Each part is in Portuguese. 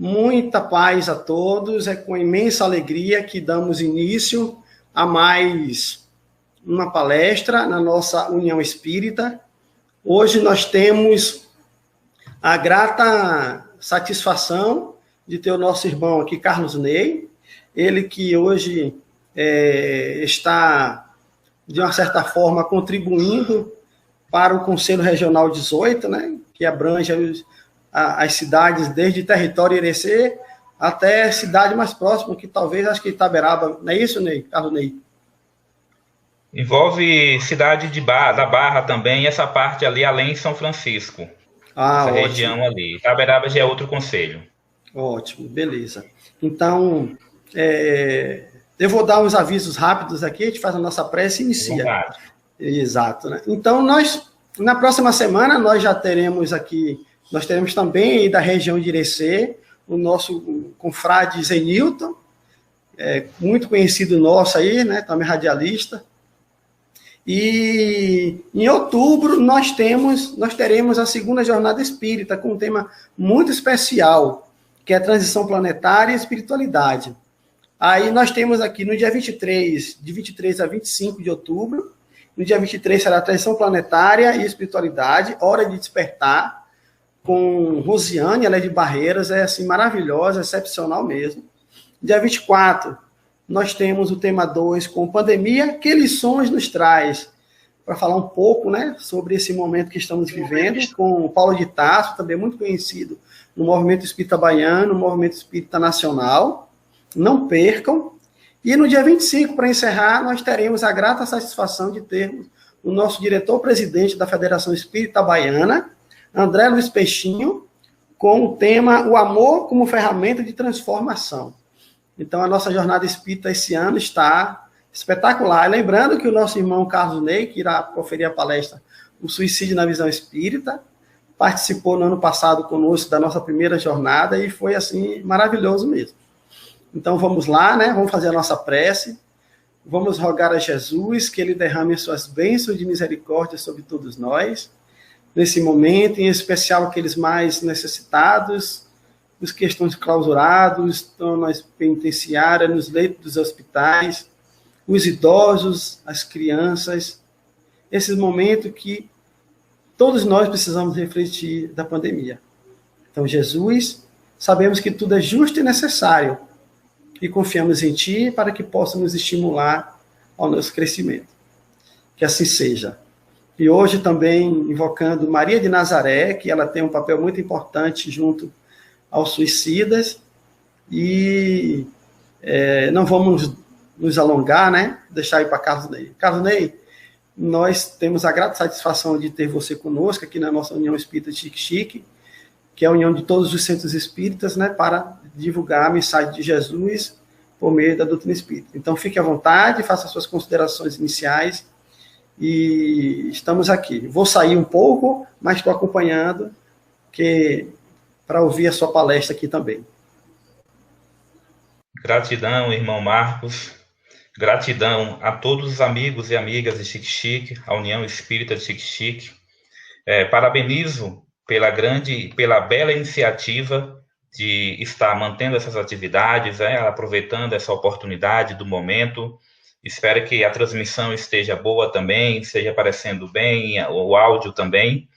Muita paz a todos. É com imensa alegria que damos início a mais uma palestra na nossa União Espírita. Hoje nós temos a grata satisfação de ter o nosso irmão aqui, Carlos Ney, ele que hoje está, de uma certa forma, contribuindo para o Conselho Regional 18, né, que abrange as cidades desde território Irecê até a cidade mais próxima, que talvez, acho que Itaberaba, não é isso, Ney? Carlos Ney? Envolve cidade da Barra também, e essa parte ali além de São Francisco. Essa ótimo. Região ali. Itaberaba já é outro conselho. Ótimo, beleza. Então, eu vou dar uns avisos rápidos aqui, a gente faz a nossa prece e inicia. Verdade. Exato, né? Então, na próxima semana, nós teremos também da região de Irecê, o nosso confrade Zenilton, muito conhecido nosso aí, né? Também radialista. E em outubro nós teremos a segunda jornada espírita, com um tema muito especial, que é a transição planetária e espiritualidade. Aí nós temos aqui no dia 23, de 23 a 25 de outubro, no dia 23 será a transição planetária e espiritualidade, hora de despertar, com Rosiane, ela é de Barreiras, é assim maravilhosa, excepcional mesmo. Dia 24, nós temos o tema 2 com pandemia, que lições nos traz? Para falar um pouco, né, sobre esse momento que estamos vivendo, com o Paulo de Tarso, também muito conhecido no movimento espírita baiano, no movimento espírita nacional. Não percam. E no dia 25, para encerrar, nós teremos a grata satisfação de termos o nosso diretor-presidente da Federação Espírita Baiana, André Luiz Peixinho, com o tema O Amor como Ferramenta de Transformação. Então, a nossa jornada espírita esse ano está espetacular. E lembrando que o nosso irmão Carlos Ney, que irá proferir a palestra O Suicídio na Visão Espírita, participou no ano passado conosco da nossa primeira jornada e foi, assim, maravilhoso mesmo. Então, vamos lá, né? Vamos fazer a nossa prece. Vamos rogar a Jesus que ele derrame suas bênçãos de misericórdia sobre todos nós, nesse momento, em especial aqueles mais necessitados, os que estão clausurados, estão nas penitenciárias, nos leitos dos hospitais, os idosos, as crianças, esses momentos que todos nós precisamos refletir da pandemia. Então, Jesus, sabemos que tudo é justo e necessário, e confiamos em Ti para que possa nos estimular ao nosso crescimento. Que assim seja. E hoje também invocando Maria de Nazaré, que ela tem um papel muito importante junto aos suicidas, e não vamos nos alongar, né? Deixar ir para Carlos Ney. Carlos Ney, nós temos a grata satisfação de ter você conosco aqui na nossa União Espírita Chique-Chique, que é a união de todos os centros espíritas, né, para divulgar a mensagem de Jesus por meio da doutrina espírita. Então, fique à vontade, faça suas considerações iniciais, e estamos aqui. Vou sair um pouco, mas estou acompanhando para ouvir a sua palestra aqui também. Gratidão, irmão Marcos. Gratidão a todos os amigos e amigas de Chique-Chique, a União Espírita de Chique-Chique. Parabenizo pela bela iniciativa de estar mantendo essas atividades, aproveitando essa oportunidade do momento. Espero que a transmissão esteja boa também, esteja aparecendo bem, o áudio também.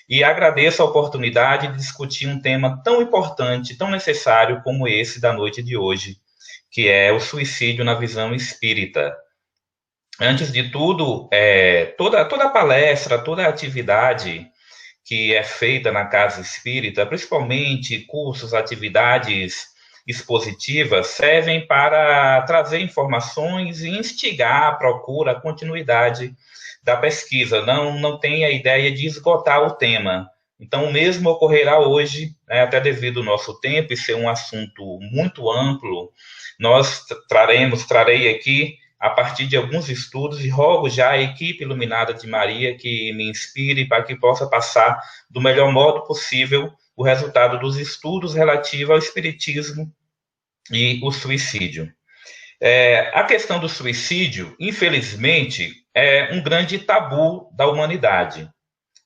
E agradeço a oportunidade de discutir um tema tão importante, tão necessário como esse da noite de hoje, que é o suicídio na visão espírita. Antes de tudo, toda palestra, toda atividade que é feita na Casa Espírita, principalmente cursos, atividades expositivas, servem para trazer informações e instigar a procura, a continuidade da pesquisa. Não tem a ideia de esgotar o tema. Então, o mesmo ocorrerá hoje, até devido ao nosso tempo e ser um assunto muito amplo. Nós trarei aqui, a partir de alguns estudos, e rogo já a equipe iluminada de Maria que me inspire para que possa passar do melhor modo possível o resultado dos estudos relativos ao espiritismo e o suicídio. A questão do suicídio, infelizmente, é um grande tabu da humanidade.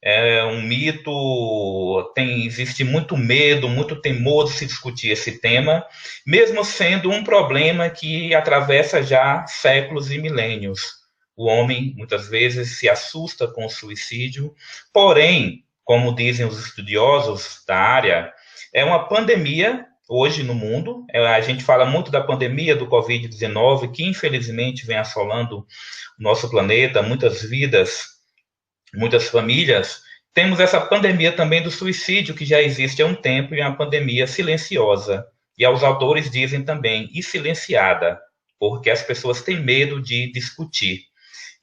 é um mito, existe muito medo, muito temor de se discutir esse tema, mesmo sendo um problema que atravessa já séculos e milênios. O homem, muitas vezes, se assusta com o suicídio, porém, como dizem os estudiosos da área, é uma pandemia hoje no mundo. A gente fala muito da pandemia do Covid-19, que infelizmente vem assolando o nosso planeta, muitas vidas, muitas famílias. Temos essa pandemia também do suicídio, que já existe há um tempo, e é uma pandemia silenciosa. E os autores dizem também, e silenciada, porque as pessoas têm medo de discutir.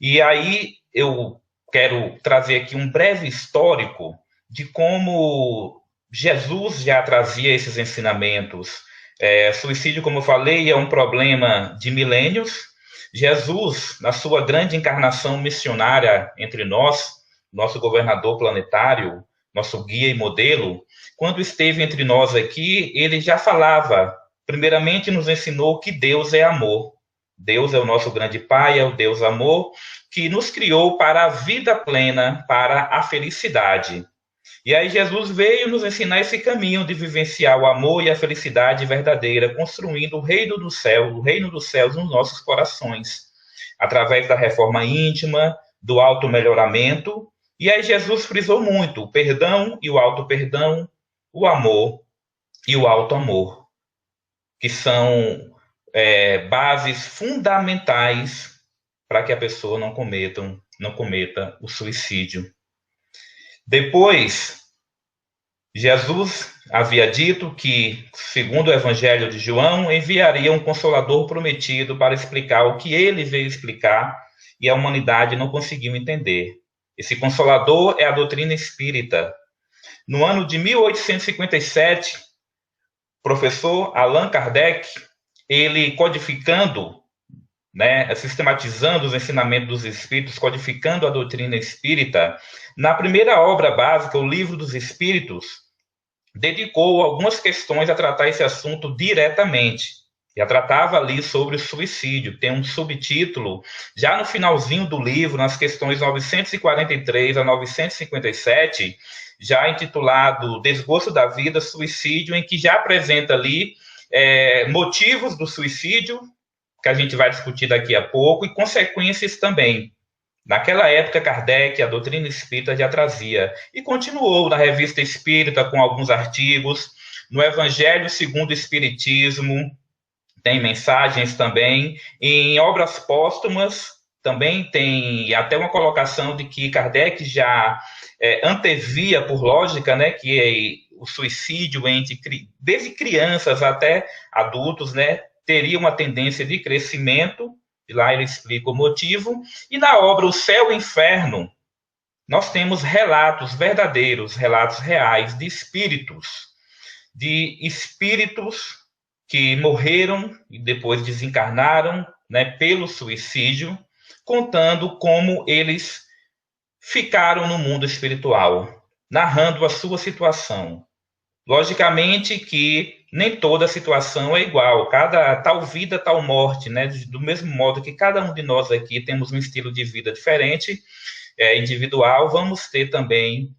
E aí eu quero trazer aqui um breve histórico de como Jesus já trazia esses ensinamentos. Suicídio, como eu falei, é um problema de milênios. Jesus, na sua grande encarnação missionária entre nós, nosso governador planetário, nosso guia e modelo, quando esteve entre nós aqui, ele já falava, primeiramente nos ensinou que Deus é amor. Deus é o nosso grande Pai, é o Deus amor, que nos criou para a vida plena, para a felicidade. E aí Jesus veio nos ensinar esse caminho de vivenciar o amor e a felicidade verdadeira, construindo o reino dos céus nos nossos corações, através da reforma íntima, do auto-melhoramento. E aí Jesus frisou muito o perdão e o auto-perdão, o amor e o auto-amor, que são bases fundamentais para que a pessoa não cometa o suicídio. Depois, Jesus havia dito que, segundo o Evangelho de João, enviaria um Consolador prometido para explicar o que ele veio explicar e a humanidade não conseguiu entender. Esse Consolador é a doutrina espírita. No ano de 1857, o professor Allan Kardec, ele codificando, sistematizando os ensinamentos dos espíritos, codificando a doutrina espírita, na primeira obra básica, o Livro dos Espíritos, dedicou algumas questões a tratar esse assunto diretamente. Já tratava ali sobre o suicídio. Tem um subtítulo, já no finalzinho do livro, nas questões 943 a 957, já intitulado Desgosto da Vida, Suicídio, em que já apresenta ali motivos do suicídio, que a gente vai discutir daqui a pouco, e consequências também. Naquela época, Kardec, a doutrina espírita, já trazia. E continuou na Revista Espírita com alguns artigos, no Evangelho segundo o Espiritismo, tem mensagens também. Em obras póstumas, também tem até uma colocação de que Kardec já antevia, por lógica, que o suicídio desde crianças até adultos, teria uma tendência de crescimento, e lá ele explica o motivo. E na obra O Céu e o Inferno, nós temos relatos verdadeiros, relatos reais de espíritos que morreram e depois desencarnaram, pelo suicídio, contando como eles ficaram no mundo espiritual, narrando a sua situação. Logicamente que nem toda situação é igual, cada tal vida, tal morte, do mesmo modo que cada um de nós aqui temos um estilo de vida diferente, individual, vamos ter também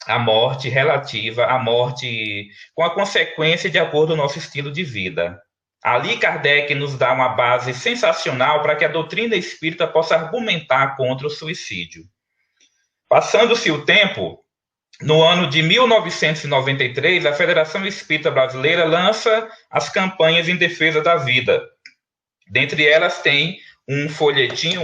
a morte relativa, a morte com a consequência de acordo com o nosso estilo de vida. Ali Kardec nos dá uma base sensacional para que a doutrina espírita possa argumentar contra o suicídio. Passando-se o tempo, no ano de 1993, a Federação Espírita Brasileira lança as campanhas em defesa da vida. Dentre elas tem um folhetinho,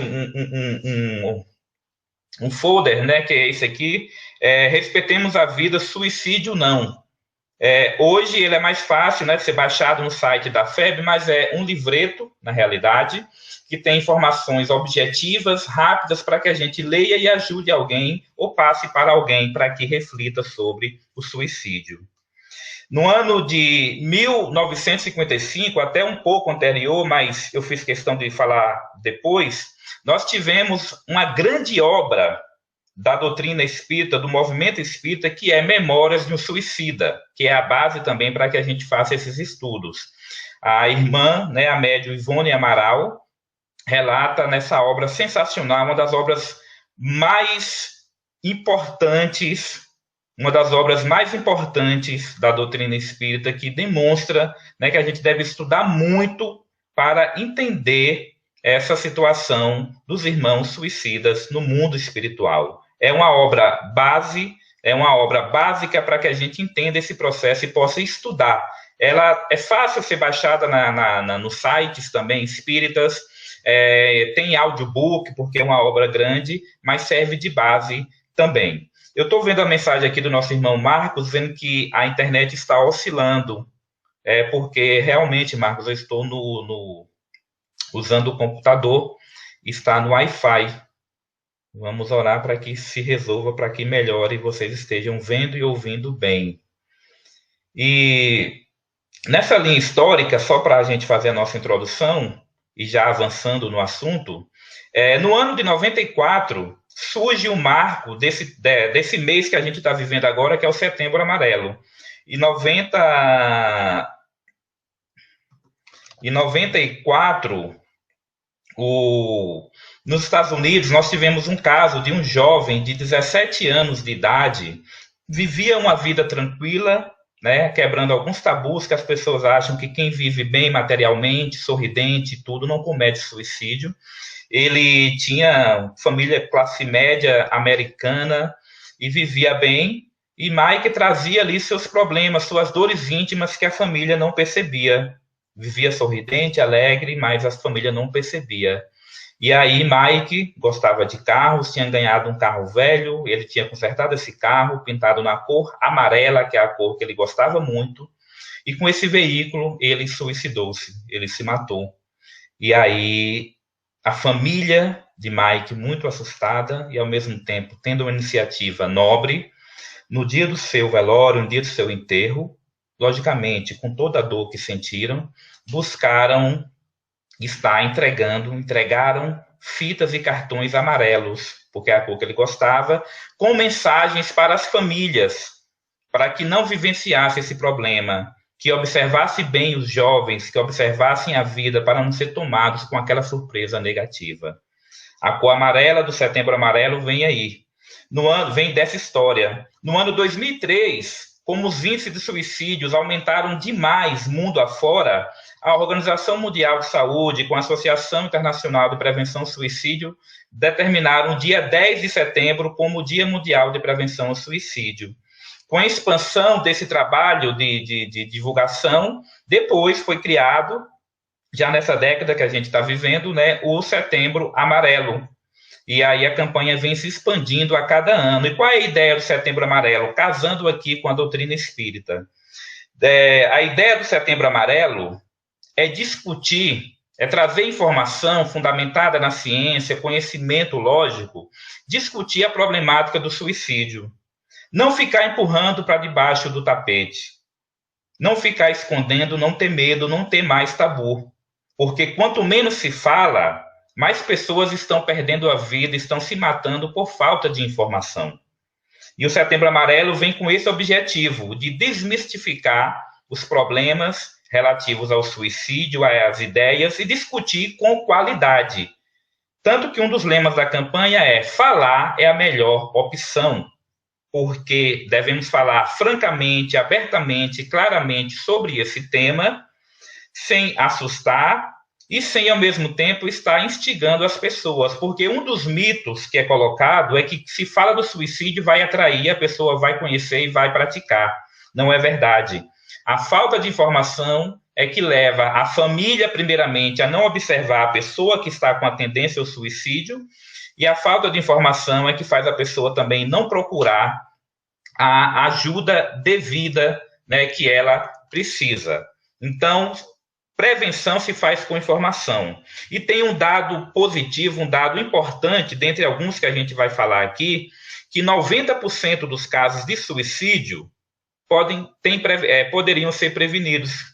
um folder, que é esse aqui, Respeitemos a Vida, Suicídio Não. Hoje ele é mais fácil de ser baixado no site da FEB, mas é um livreto, na realidade, que tem informações objetivas, rápidas, para que a gente leia e ajude alguém, ou passe para alguém, para que reflita sobre o suicídio. No ano de 1955, até um pouco anterior, mas eu fiz questão de falar depois, nós tivemos uma grande obra da doutrina espírita, do movimento espírita, que é Memórias de um Suicida, que é a base também para que a gente faça esses estudos. A irmã, a médium Ivone Amaral, relata nessa obra sensacional, uma das obras mais importantes, uma das obras mais importantes da doutrina espírita, que demonstra, né, que a gente deve estudar muito para entender essa situação dos irmãos suicidas no mundo espiritual. É uma obra base, é uma obra básica para que a gente entenda esse processo e possa estudar. Ela é fácil ser baixada nos sites também espíritas, tem audiobook, porque é uma obra grande, mas serve de base também. Eu estou vendo a mensagem aqui do nosso irmão Marcos, dizendo que a internet está oscilando, porque realmente, Marcos, eu estou usando o computador, está no Wi-Fi. Vamos orar para que se resolva, para que melhore e vocês estejam vendo e ouvindo bem. E nessa linha histórica, só para a gente fazer a nossa introdução, e já avançando no assunto, no ano de 94, surge o marco desse mês que a gente está vivendo agora, que é o Setembro Amarelo. Em 94, nos Estados Unidos, nós tivemos um caso de um jovem de 17 anos de idade, vivia uma vida tranquila, né, quebrando alguns tabus que as pessoas acham que quem vive bem materialmente, sorridente, tudo, não comete suicídio. Ele tinha família classe média americana e vivia bem, e Mike trazia ali seus problemas, suas dores íntimas que a família não percebia. Vivia sorridente, alegre, mas a família não percebia. E aí Mike gostava de carros, tinha ganhado um carro velho, ele tinha consertado esse carro, pintado na cor amarela, que é a cor que ele gostava muito, e com esse veículo ele suicidou-se, ele se matou. E aí a família de Mike, muito assustada e ao mesmo tempo tendo uma iniciativa nobre, no dia do seu velório, no dia do seu enterro, logicamente, com toda a dor que sentiram, buscaram entregaram fitas e cartões amarelos, porque é a cor que ele gostava, com mensagens para as famílias, para que não vivenciasse esse problema, que observasse bem os jovens, que observassem a vida para não ser tomados com aquela surpresa negativa. A cor amarela do Setembro Amarelo vem aí. Vem dessa história. No ano 2003, como os índices de suicídios aumentaram demais mundo afora, a Organização Mundial de Saúde, com a Associação Internacional de Prevenção ao Suicídio, determinaram o dia 10 de setembro como o Dia Mundial de Prevenção ao Suicídio. Com a expansão desse trabalho de divulgação, depois foi criado, já nessa década que a gente está vivendo, né, o Setembro Amarelo. E aí a campanha vem se expandindo a cada ano. E qual é a ideia do Setembro Amarelo? Casando aqui com a doutrina espírita. A ideia do Setembro Amarelo é discutir, é trazer informação fundamentada na ciência, conhecimento lógico, discutir a problemática do suicídio. Não ficar empurrando para debaixo do tapete. Não ficar escondendo, não ter medo, não ter mais tabu. Porque quanto menos se fala, mais pessoas estão perdendo a vida, estão se matando por falta de informação. E o Setembro Amarelo vem com esse objetivo, de desmistificar os problemas relativos ao suicídio, às ideias, e discutir com qualidade. Tanto que um dos lemas da campanha é: falar é a melhor opção, porque devemos falar francamente, abertamente, claramente sobre esse tema, sem assustar e sem, ao mesmo tempo, estar instigando as pessoas, porque um dos mitos que é colocado é que se fala do suicídio, vai atrair, a pessoa vai conhecer e vai praticar. Não é verdade. A falta de informação é que leva a família, primeiramente, a não observar a pessoa que está com a tendência ao suicídio, e a falta de informação é que faz a pessoa também não procurar a ajuda devida, né, que ela precisa. Então, prevenção se faz com informação. E tem um dado positivo, um dado importante, dentre alguns que a gente vai falar aqui, que 90% dos casos de suicídio poderiam ser prevenidos,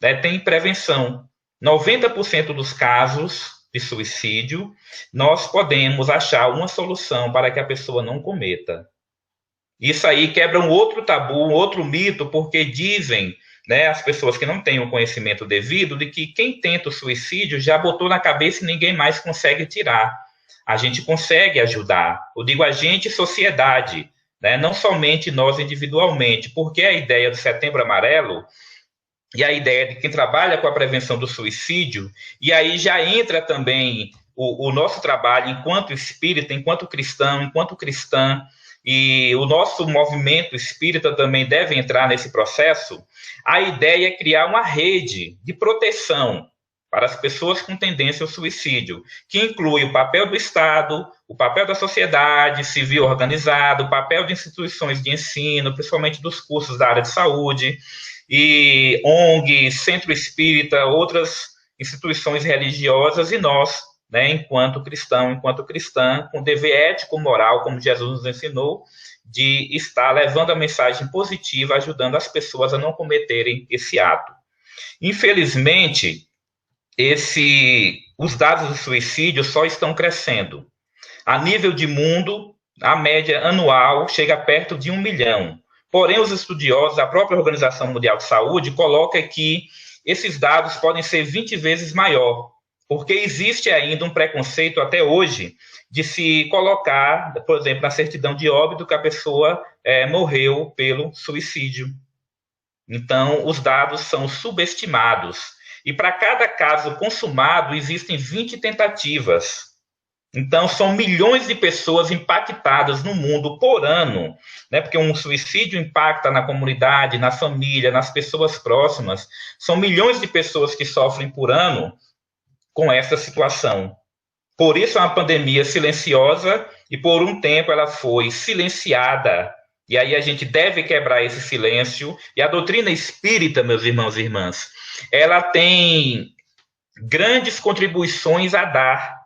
né? Tem prevenção. 90% dos casos de suicídio, nós podemos achar uma solução para que a pessoa não cometa. Isso aí quebra um outro tabu, um outro mito, porque dizem, né, as pessoas que não têm o conhecimento devido, de que quem tenta o suicídio já botou na cabeça e ninguém mais consegue tirar. a gente consegue ajudar. Eu digo a gente, sociedade, né? Não somente nós individualmente, porque a ideia do Setembro Amarelo e a ideia de quem trabalha com a prevenção do suicídio, e aí já entra também o nosso trabalho enquanto espírita, enquanto cristão, enquanto cristã, e o nosso movimento espírita também deve entrar nesse processo. A ideia é criar uma rede de proteção para as pessoas com tendência ao suicídio, que inclui o papel do Estado, o papel da sociedade civil organizada, o papel de instituições de ensino, principalmente dos cursos da área de saúde, e ONG, Centro Espírita, outras instituições religiosas, e nós, né, enquanto cristão, enquanto cristã, com dever ético, moral, como Jesus nos ensinou, de estar levando a mensagem positiva, ajudando as pessoas a não cometerem esse ato. Infelizmente, os dados do suicídio só estão crescendo. A nível de mundo, a média anual chega perto de 1 milhão. Porém, os estudiosos, a própria Organização Mundial de Saúde, coloca que esses dados podem ser 20 vezes maior, porque existe ainda um preconceito até hoje de se colocar, por exemplo, na certidão de óbito que a pessoa morreu pelo suicídio. Então, os dados são subestimados. E para cada caso consumado, existem 20 tentativas. Então, são milhões de pessoas impactadas no mundo por ano, né? Porque um suicídio impacta na comunidade, na família, nas pessoas próximas. São milhões de pessoas que sofrem por ano com essa situação. Por isso, é uma pandemia silenciosa e, por um tempo, ela foi silenciada. E aí a gente deve quebrar esse silêncio. E a doutrina espírita, meus irmãos e irmãs, ela tem grandes contribuições a dar,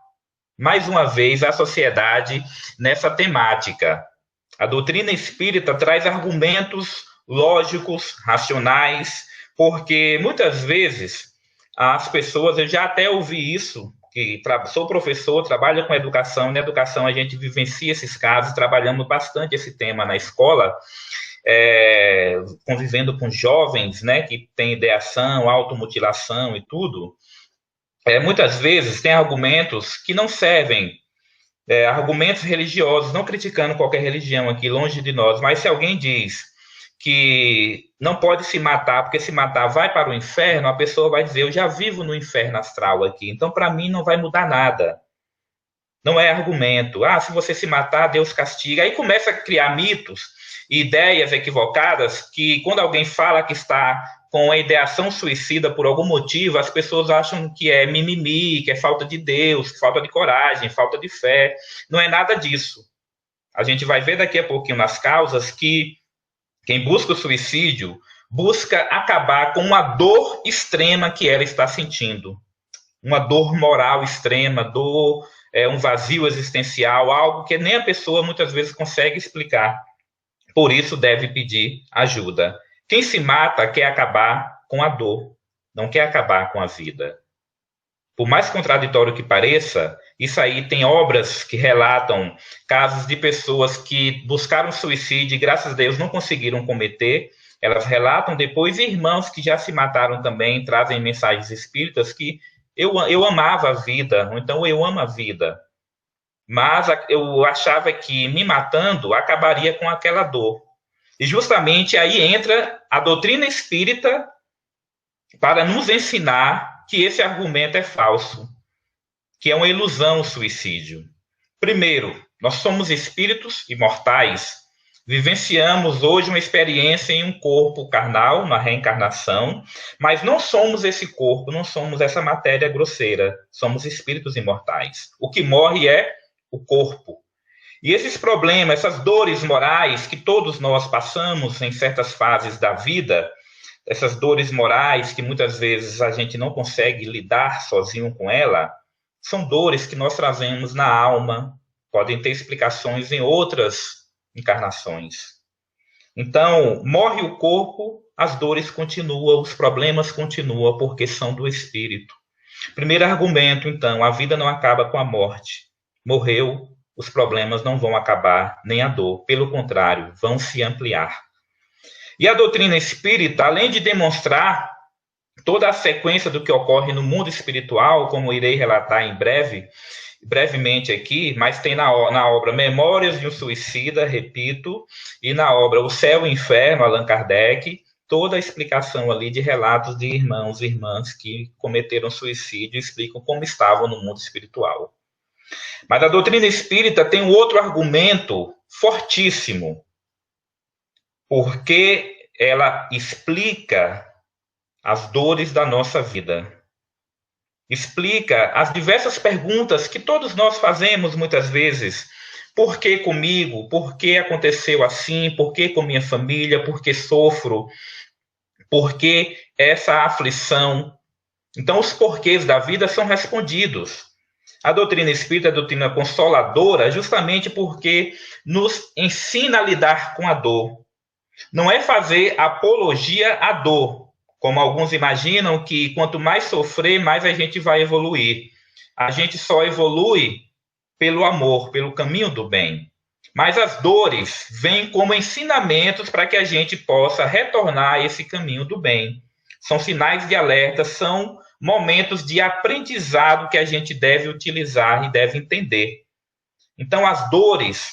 mais uma vez, à sociedade nessa temática. A doutrina espírita traz argumentos lógicos, racionais, porque muitas vezes as pessoas, eu já até ouvi isso, que sou professor, trabalho com educação, e na educação a gente vivencia esses casos, trabalhamos bastante esse tema na escola, convivendo com jovens, né, que têm ideação, automutilação e tudo. Muitas vezes tem argumentos que não servem, argumentos religiosos, não criticando qualquer religião aqui, longe de nós, mas se alguém diz que não pode se matar, porque se matar vai para o inferno, a pessoa vai dizer, eu já vivo no inferno astral aqui, então para mim não vai mudar nada. Não é argumento. Se você se matar, Deus castiga. Aí começa a criar mitos e ideias equivocadas que quando alguém fala que está com a ideação suicida por algum motivo, as pessoas acham que é mimimi, que é falta de Deus, falta de coragem, falta de fé. Não é nada disso. A gente vai ver daqui a pouquinho nas causas que quem busca o suicídio busca acabar com uma dor extrema que ela está sentindo. Uma dor moral extrema, dor, um vazio existencial, algo que nem a pessoa muitas vezes consegue explicar. Por isso deve pedir ajuda. Quem se mata quer acabar com a dor, não quer acabar com a vida. Por mais contraditório que pareça, isso aí tem obras que relatam casos de pessoas que buscaram suicídio e, graças a Deus, não conseguiram cometer. Elas relatam depois, e irmãos que já se mataram também trazem mensagens espíritas que eu amava a vida, ou então eu amo a vida. Mas eu achava que me matando acabaria com aquela dor. E justamente aí entra a doutrina espírita para nos ensinar que esse argumento é falso, que é uma ilusão o suicídio. Primeiro, nós somos espíritos imortais, vivenciamos hoje uma experiência em um corpo carnal, uma reencarnação, mas não somos esse corpo, não somos essa matéria grosseira, somos espíritos imortais. O que morre é o corpo. E esses problemas, essas dores morais que todos nós passamos em certas fases da vida, essas dores morais que muitas vezes a gente não consegue lidar sozinho com ela, são dores que nós trazemos na alma, podem ter explicações em outras encarnações. Então, morre o corpo, as dores continuam, os problemas continuam, porque são do espírito. Primeiro argumento, então, a vida não acaba com a morte. Morreu, os problemas não vão acabar, nem a dor. Pelo contrário, vão se ampliar. E a doutrina espírita, além de demonstrar toda a sequência do que ocorre no mundo espiritual, como irei relatar em breve, brevemente aqui, mas tem na obra Memórias de um Suicida, repito, e na obra O Céu e o Inferno, Allan Kardec, toda a explicação ali de relatos de irmãos e irmãs que cometeram suicídio e explicam como estavam no mundo espiritual. Mas a doutrina espírita tem um outro argumento fortíssimo, porque ela explica as dores da nossa vida. Explica as diversas perguntas que todos nós fazemos muitas vezes. Por que comigo? Por que aconteceu assim? Por que com minha família? Por que sofro? Por que essa aflição? Então, os porquês da vida são respondidos. A doutrina espírita é a doutrina consoladora justamente porque nos ensina a lidar com a dor. Não é fazer apologia à dor, como alguns imaginam que quanto mais sofrer, mais a gente vai evoluir. A gente só evolui pelo amor, pelo caminho do bem. Mas as dores vêm como ensinamentos para que a gente possa retornar a esse caminho do bem. São sinais de alerta, são momentos de aprendizado que a gente deve utilizar e deve entender. Então, as dores,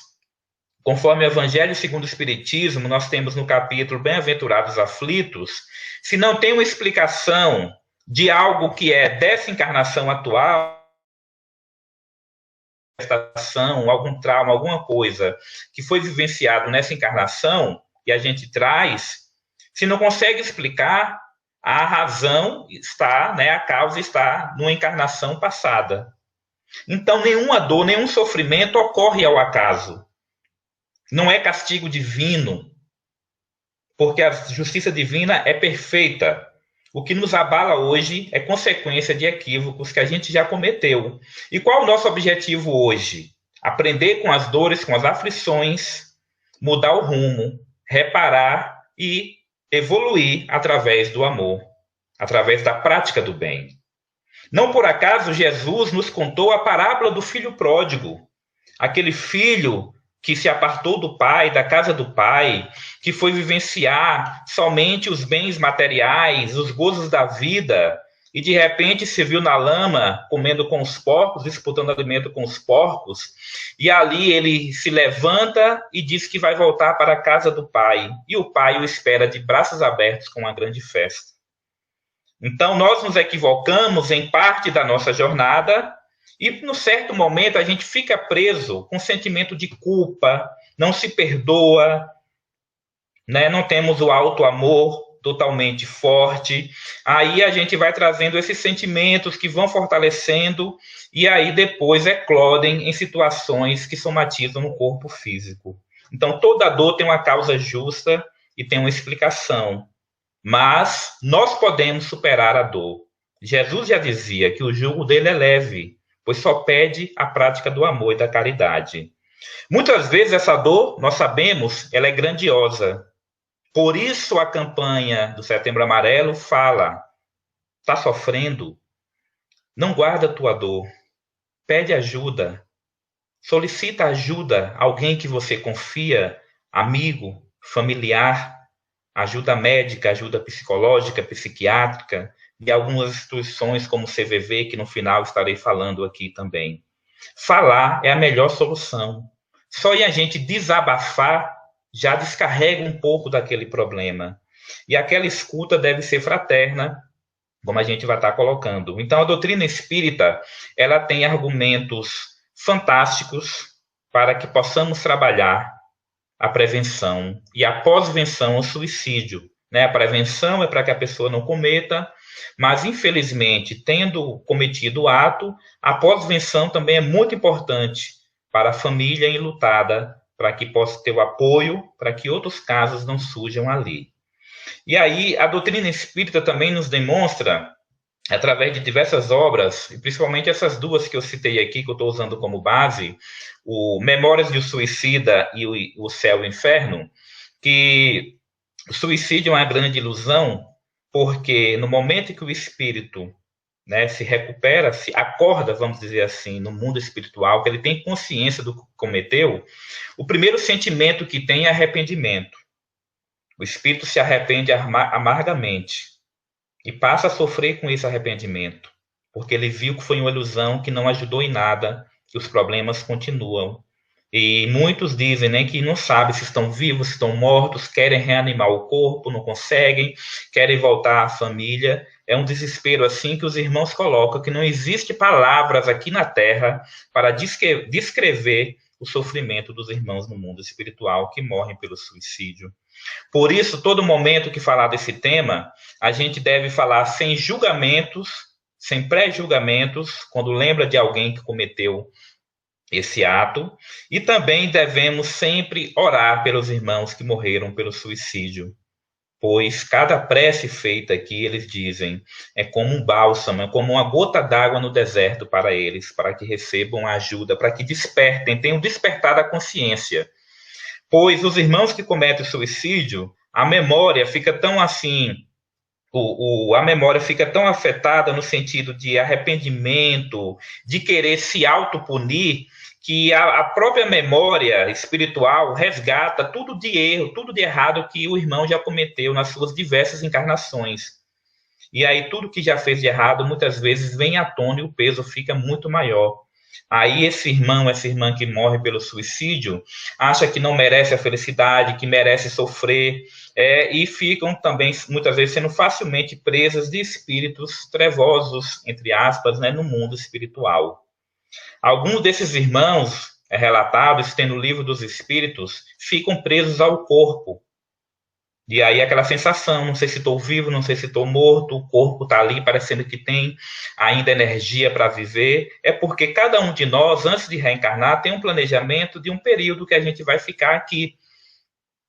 conforme o Evangelho segundo o Espiritismo, nós temos no capítulo Bem-aventurados aflitos, se não tem uma explicação de algo que é dessa encarnação atual, algum trauma, alguma coisa que foi vivenciado nessa encarnação, e a gente traz, se não consegue explicar, a razão está, a causa está numa encarnação passada. Então, nenhuma dor, nenhum sofrimento ocorre ao acaso. Não é castigo divino, porque a justiça divina é perfeita. O que nos abala hoje é consequência de equívocos que a gente já cometeu. E qual é o nosso objetivo hoje? Aprender com as dores, com as aflições, mudar o rumo, reparar e evoluir através do amor, através da prática do bem. Não por acaso Jesus nos contou a parábola do filho pródigo, aquele filho que se apartou do pai, da casa do pai, que foi vivenciar somente os bens materiais, os gozos da vida, e de repente se viu na lama, comendo com os porcos, disputando alimento com os porcos, e ali ele se levanta e diz que vai voltar para a casa do pai, e o pai o espera de braços abertos com uma grande festa. Então, nós nos equivocamos em parte da nossa jornada, e, num certo momento, a gente fica preso com sentimento de culpa, não se perdoa, não temos o auto-amor totalmente forte. Aí a gente vai trazendo esses sentimentos que vão fortalecendo e aí depois eclodem em situações que somatizam no corpo físico. Então, toda dor tem uma causa justa e tem uma explicação. Mas nós podemos superar a dor. Jesus já dizia que o jugo dele é leve, pois só pede a prática do amor e da caridade. Muitas vezes essa dor, nós sabemos, ela é grandiosa. Por isso a campanha do Setembro Amarelo fala, está sofrendo? Não guarda a tua dor. Pede ajuda. Solicita ajuda a alguém que você confia, amigo, familiar, ajuda médica, ajuda psicológica, psiquiátrica, e algumas instituições como o CVV, que no final estarei falando aqui também. Falar é a melhor solução. Só em a gente desabafar, já descarrega um pouco daquele problema. E aquela escuta deve ser fraterna, como a gente vai estar colocando. Então, a doutrina espírita, ela tem argumentos fantásticos para que possamos trabalhar a prevenção e a pós-venção ao suicídio. A prevenção é para que a pessoa não cometa, mas, infelizmente, tendo cometido o ato, a pós-venção também é muito importante para a família enlutada, para que possa ter o apoio, para que outros casos não surjam ali. E aí, a doutrina espírita também nos demonstra, através de diversas obras, e principalmente essas duas que eu citei aqui, que eu estou usando como base, o Memórias de um Suicida e o Céu e o Inferno, que o suicídio é uma grande ilusão, porque no momento que o espírito se recupera, se acorda, vamos dizer assim, no mundo espiritual, que ele tem consciência do que cometeu, o primeiro sentimento que tem é arrependimento. O espírito se arrepende amargamente e passa a sofrer com esse arrependimento, porque ele viu que foi uma ilusão que não ajudou em nada que os problemas continuam. E muitos dizem, né, que não sabem se estão vivos, se estão mortos, querem reanimar o corpo, não conseguem, querem voltar à família. É um desespero assim que os irmãos colocam, que não existe palavras aqui na Terra para descrever o sofrimento dos irmãos no mundo espiritual que morrem pelo suicídio. Por isso, todo momento que falar desse tema, a gente deve falar sem julgamentos, sem pré-julgamentos, quando lembra de alguém que cometeu esse ato, e também devemos sempre orar pelos irmãos que morreram pelo suicídio, pois cada prece feita aqui, eles dizem, é como um bálsamo, é como uma gota d'água no deserto para eles, para que recebam ajuda, para que despertem, tenham despertado a consciência. Pois os irmãos que cometem suicídio, a memória fica tão assim, a memória fica tão afetada no sentido de arrependimento, de querer se autopunir, que a própria memória espiritual resgata tudo de erro, tudo de errado que o irmão já cometeu nas suas diversas encarnações. E aí tudo que já fez de errado, muitas vezes vem à tona e o peso fica muito maior. Aí esse irmão, essa irmã que morre pelo suicídio, acha que não merece a felicidade, que merece sofrer, e ficam também, muitas vezes, sendo facilmente presas de espíritos trevosos, entre aspas, né, no mundo espiritual. Alguns desses irmãos, relatados, tem no livro dos espíritos, ficam presos ao corpo. E aí aquela sensação, não sei se estou vivo, não sei se estou morto, o corpo está ali parecendo que tem ainda energia para viver. É porque cada um de nós, antes de reencarnar, tem um planejamento de um período que a gente vai ficar aqui.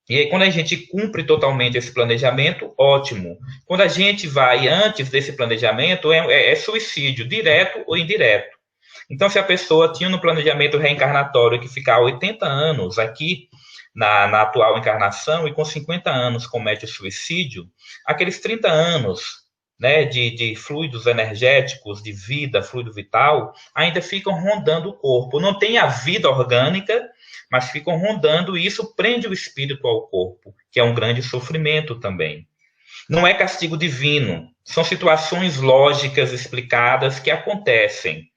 E aí quando a gente cumpre totalmente esse planejamento, ótimo. Quando a gente vai antes desse planejamento, é suicídio, direto ou indireto. Então, se a pessoa tinha no planejamento reencarnatório que ficar 80 anos aqui, na atual encarnação, e com 50 anos comete o suicídio, aqueles 30 anos, né, de fluidos energéticos, de vida, fluido vital, ainda ficam rondando o corpo. Não tem a vida orgânica, mas ficam rondando, e isso prende o espírito ao corpo, que é um grande sofrimento também. Não é castigo divino, são situações lógicas explicadas que acontecem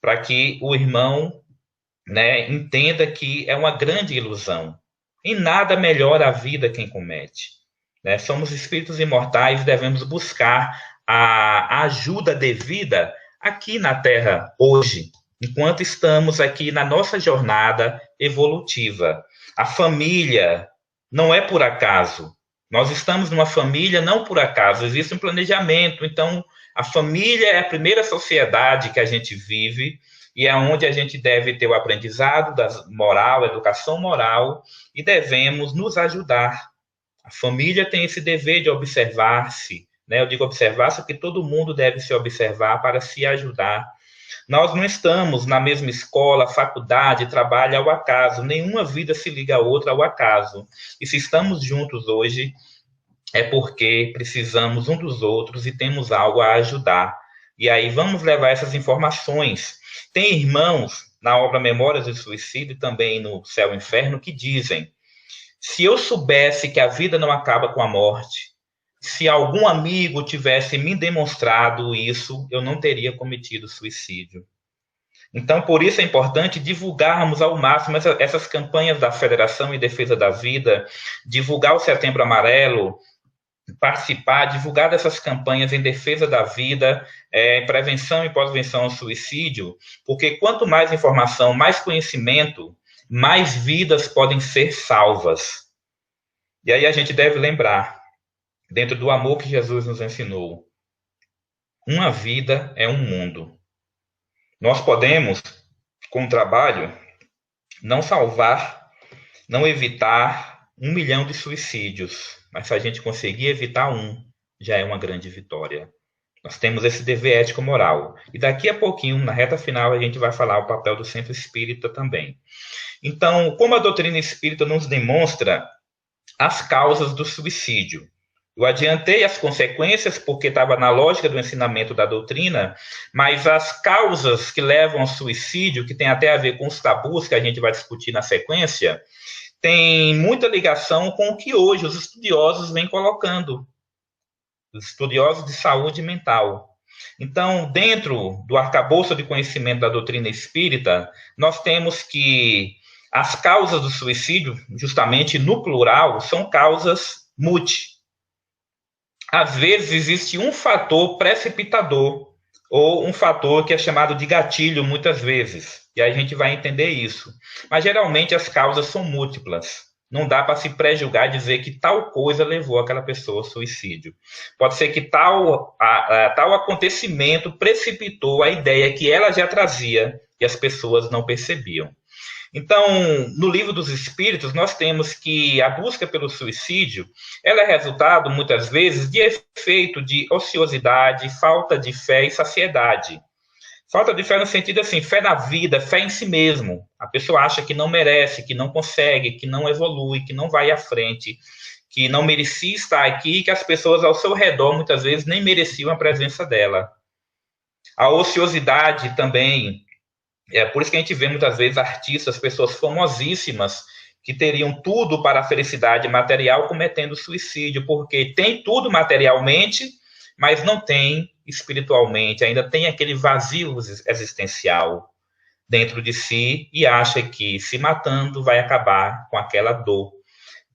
para que o irmão, né, entenda que é uma grande ilusão. Em nada melhora a vida quem comete. Né? Somos espíritos imortais, devemos buscar a ajuda devida aqui na Terra, hoje, enquanto estamos aqui na nossa jornada evolutiva. A família não é por acaso. Nós estamos numa família não por acaso, existe um planejamento. Então, a família é a primeira sociedade que a gente vive, e é onde a gente deve ter o aprendizado da moral, educação moral, e devemos nos ajudar. A família tem esse dever de observar-se, né? Eu digo observar-se porque todo mundo deve se observar para se ajudar. Nós não estamos na mesma escola, faculdade, trabalho ao acaso, nenhuma vida se liga a outra ao acaso. E se estamos juntos hoje, é porque precisamos um dos outros e temos algo a ajudar. E aí vamos levar essas informações. Tem irmãos na obra Memórias do Suicídio, também no Céu e Inferno, que dizem: se eu soubesse que a vida não acaba com a morte, se algum amigo tivesse me demonstrado isso, eu não teria cometido suicídio. Então, por isso é importante divulgarmos ao máximo essas campanhas da Federação em Defesa da Vida, divulgar o Setembro Amarelo, participar, divulgar dessas campanhas em defesa da vida, em prevenção e pós-venção ao suicídio, porque quanto mais informação, mais conhecimento, mais vidas podem ser salvas. E aí a gente deve lembrar, dentro do amor que Jesus nos ensinou, uma vida é um mundo. Nós podemos, com o trabalho, não salvar, não evitar 1 milhão de suicídios, mas se a gente conseguir evitar um, já é uma grande vitória. Nós temos esse dever ético-moral. E daqui a pouquinho, na reta final, a gente vai falar o papel do centro espírita também. Então, como a doutrina espírita nos demonstra as causas do suicídio, eu adiantei as consequências porque estava na lógica do ensinamento da doutrina, mas as causas que levam ao suicídio, que tem até a ver com os tabus que a gente vai discutir na sequência, tem muita ligação com o que hoje os estudiosos vêm colocando, os estudiosos de saúde mental. Então, dentro do arcabouço de conhecimento da doutrina espírita, nós temos que as causas do suicídio, justamente no plural, são causas multi. Às vezes existe um fator precipitador, ou um fator que é chamado de gatilho, muitas vezes. E aí a gente vai entender isso. Mas geralmente as causas são múltiplas. Não dá para se pré-julgar e dizer que tal coisa levou aquela pessoa ao suicídio. Pode ser que tal acontecimento precipitou a ideia que ela já trazia e as pessoas não percebiam. Então, no Livro dos Espíritos, nós temos que a busca pelo suicídio, ela é resultado, muitas vezes, de efeito de ociosidade, falta de fé e saciedade. Falta de fé no sentido assim, fé na vida, fé em si mesmo. A pessoa acha que não merece, que não consegue, que não evolui, que não vai à frente, que não merecia estar aqui, que as pessoas ao seu redor, muitas vezes, nem mereciam a presença dela. A ociosidade também. É por isso que a gente vê muitas vezes artistas, pessoas famosíssimas, que teriam tudo para a felicidade material cometendo suicídio, porque tem tudo materialmente, mas não tem espiritualmente, ainda tem aquele vazio existencial dentro de si e acha que se matando vai acabar com aquela dor.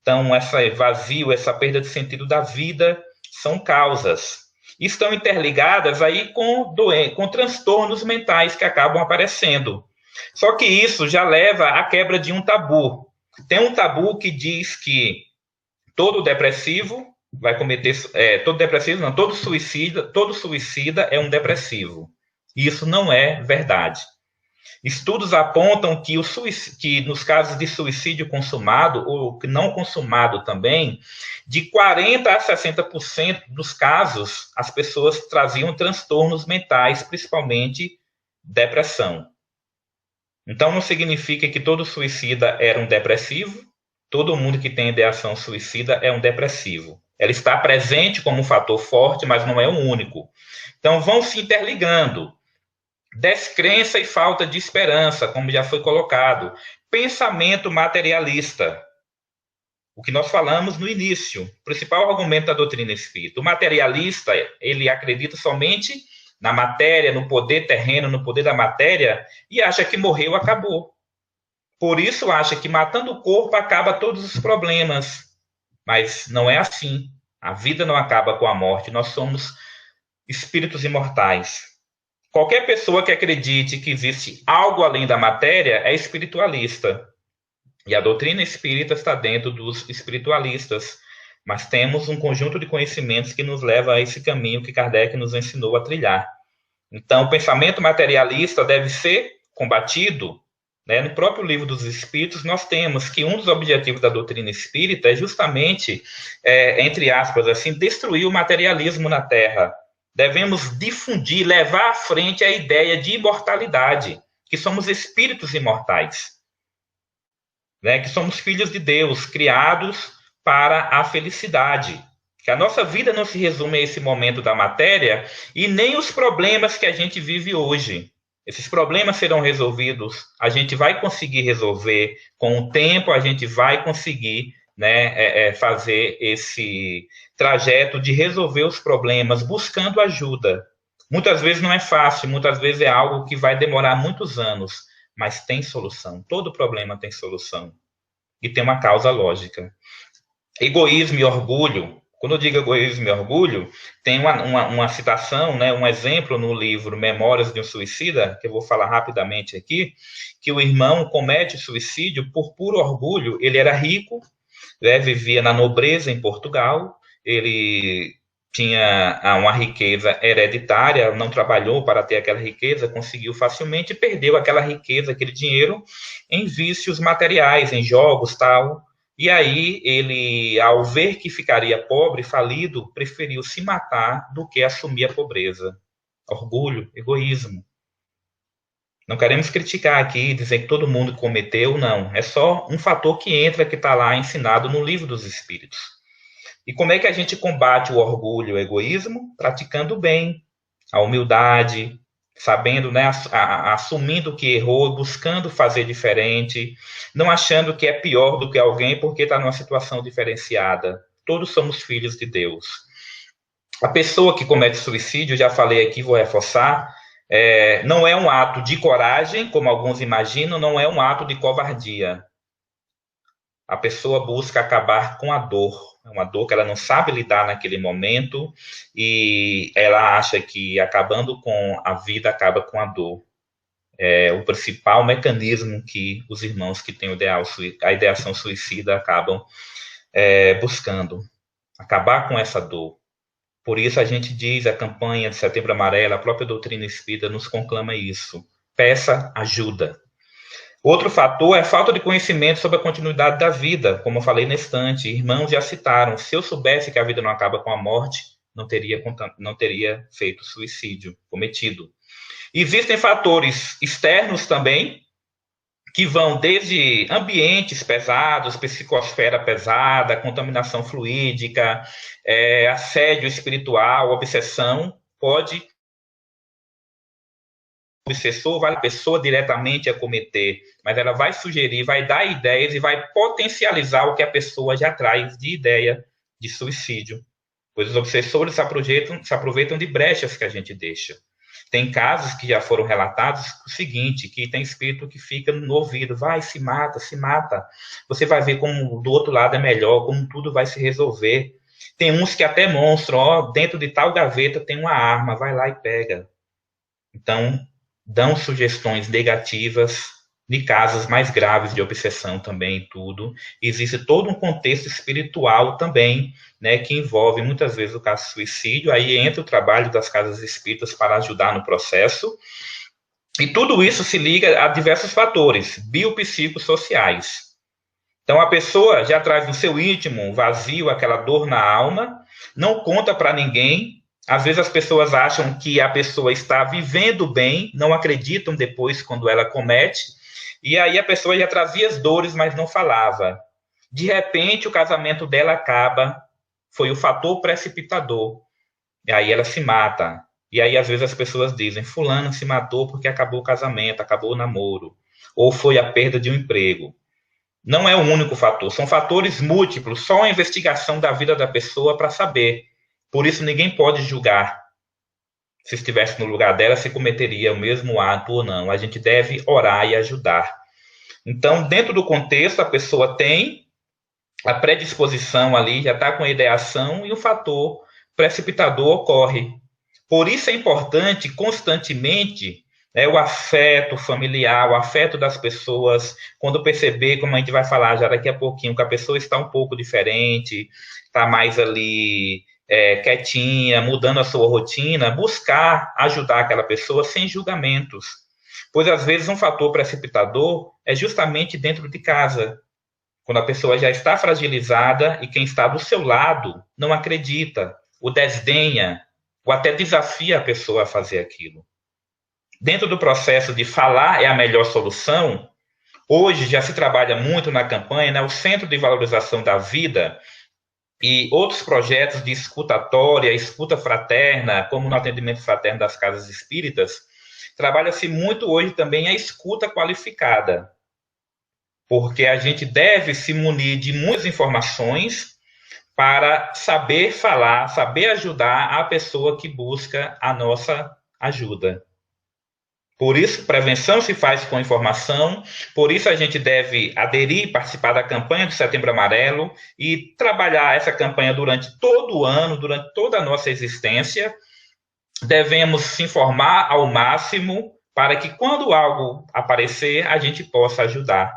Então, esse vazio, essa perda de sentido da vida são causas. Estão interligadas aí com transtornos mentais que acabam aparecendo. Só que isso já leva à quebra de um tabu. Tem um tabu que diz que todo depressivo vai cometer... todo suicida é um depressivo. Isso não é verdade. Estudos apontam que nos casos de suicídio consumado, ou não consumado também, de 40% a 60% dos casos, as pessoas traziam transtornos mentais, principalmente depressão. Então, não significa que todo suicida era um depressivo, todo mundo que tem ideação suicida é um depressivo. Ela está presente como um fator forte, mas não é o único. Então, vão se interligando. Descrença e falta de esperança, como já foi colocado. Pensamento materialista. O que nós falamos no início. O principal argumento da doutrina espírita. O materialista, ele acredita somente na matéria, no poder terreno, no poder da matéria, e acha que morreu, acabou. Por isso acha que matando o corpo acaba todos os problemas. Mas não é assim. A vida não acaba com a morte. Nós somos espíritos imortais. Qualquer pessoa que acredite que existe algo além da matéria é espiritualista. E a doutrina espírita está dentro dos espiritualistas. Mas temos um conjunto de conhecimentos que nos leva a esse caminho que Kardec nos ensinou a trilhar. Então, o pensamento materialista deve ser combatido. Né? No próprio Livro dos Espíritos, nós temos que um dos objetivos da doutrina espírita é justamente, entre aspas, assim, destruir o materialismo na Terra. Devemos difundir, levar à frente a ideia de imortalidade, que somos espíritos imortais, né? Que somos filhos de Deus, criados para a felicidade, que a nossa vida não se resume a esse momento da matéria e nem os problemas que a gente vive hoje. Esses problemas serão resolvidos, a gente vai conseguir resolver, com o tempo a gente vai conseguir, né, fazer esse trajeto de resolver os problemas, buscando ajuda. Muitas vezes não é fácil, muitas vezes é algo que vai demorar muitos anos, mas tem solução. Todo problema tem solução. E tem uma causa lógica. Egoísmo e orgulho. Quando eu digo egoísmo e orgulho, tem uma citação, né, um exemplo no livro Memórias de um Suicida, que eu vou falar rapidamente aqui, que o irmão comete suicídio por puro orgulho. Ele era rico, né, vivia na nobreza em Portugal, ele tinha uma riqueza hereditária, não trabalhou para ter aquela riqueza, conseguiu facilmente e perdeu aquela riqueza, aquele dinheiro, em vícios materiais, em jogos, tal. E aí ele, ao ver que ficaria pobre, falido, preferiu se matar do que assumir a pobreza. Orgulho, egoísmo. Não queremos criticar aqui, dizer que todo mundo cometeu, não. É só um fator que entra, que está lá ensinado no Livro dos Espíritos. E como é que a gente combate o orgulho e o egoísmo? Praticando bem, a humildade, sabendo, né, assumindo que errou, buscando fazer diferente, não achando que é pior do que alguém porque está numa situação diferenciada. Todos somos filhos de Deus. A pessoa que comete suicídio, já falei aqui, vou reforçar, não é um ato de coragem, como alguns imaginam, não é um ato de covardia. A pessoa busca acabar com a dor. É uma dor que ela não sabe lidar naquele momento e ela acha que acabando com a vida acaba com a dor. É o principal mecanismo que os irmãos que têm a ideação suicida acabam buscando. Acabar com essa dor. Por isso a gente diz, a campanha de Setembro Amarelo, a própria doutrina espírita nos conclama isso. Peça ajuda. Outro fator é a falta de conhecimento sobre a continuidade da vida, como eu falei na estante. Irmãos já citaram, se eu soubesse que a vida não acaba com a morte, não teria feito suicídio cometido. Existem fatores externos também, que vão desde ambientes pesados, psicosfera pesada, contaminação fluídica, assédio espiritual, obsessão, pode o obsessor vai a pessoa diretamente a cometer, mas ela vai sugerir, vai dar ideias e vai potencializar o que a pessoa já traz de ideia de suicídio. Pois os obsessores se aproveitam de brechas que a gente deixa. Tem casos que já foram relatados o seguinte, que tem espírito que fica no ouvido, vai, se mata, se mata. Você vai ver como do outro lado é melhor, como tudo vai se resolver. Tem uns que até mostram, dentro de tal gaveta tem uma arma, vai lá e pega. Então, dão sugestões negativas de casos mais graves de obsessão também e tudo. Existe todo um contexto espiritual também, né, que envolve muitas vezes o caso de suicídio, aí entra o trabalho das casas espíritas para ajudar no processo, e tudo isso se liga a diversos fatores biopsicossociais. Então a pessoa já traz no seu íntimo um vazio, aquela dor na alma, não conta para ninguém. Às vezes as pessoas acham que a pessoa está vivendo bem, não acreditam depois quando ela comete, e aí a pessoa já trazia as dores, mas não falava. De repente o casamento dela acaba, foi o fator precipitador, e aí ela se mata. E aí às vezes as pessoas dizem, fulano se matou porque acabou o casamento, acabou o namoro, ou foi a perda de um emprego. Não é o único fator, são fatores múltiplos, só a investigação da vida da pessoa para saber. Por isso, ninguém pode julgar se estivesse no lugar dela, se cometeria o mesmo ato ou não. A gente deve orar e ajudar. Então, dentro do contexto, a pessoa tem a predisposição ali, já está com a ideação e o fator precipitador ocorre. Por isso é importante, constantemente, o afeto familiar, o afeto das pessoas, quando perceber, como a gente vai falar já daqui a pouquinho, que a pessoa está um pouco diferente, está mais ali quietinha, mudando a sua rotina, buscar ajudar aquela pessoa sem julgamentos. Pois, às vezes, um fator precipitador é justamente dentro de casa, quando a pessoa já está fragilizada e quem está do seu lado não acredita, o desdenha, ou até desafia a pessoa a fazer aquilo. Dentro do processo de falar é a melhor solução, hoje já se trabalha muito na campanha, né, o Centro de Valorização da Vida e outros projetos de escutatória, escuta fraterna, como no atendimento fraterno das casas espíritas, trabalha-se muito hoje também a escuta qualificada, porque a gente deve se munir de muitas informações para saber falar, saber ajudar a pessoa que busca a nossa ajuda. Por isso, prevenção se faz com informação, por isso a gente deve aderir, participar da campanha do Setembro Amarelo e trabalhar essa campanha durante todo o ano, durante toda a nossa existência. Devemos se informar ao máximo para que quando algo aparecer, a gente possa ajudar.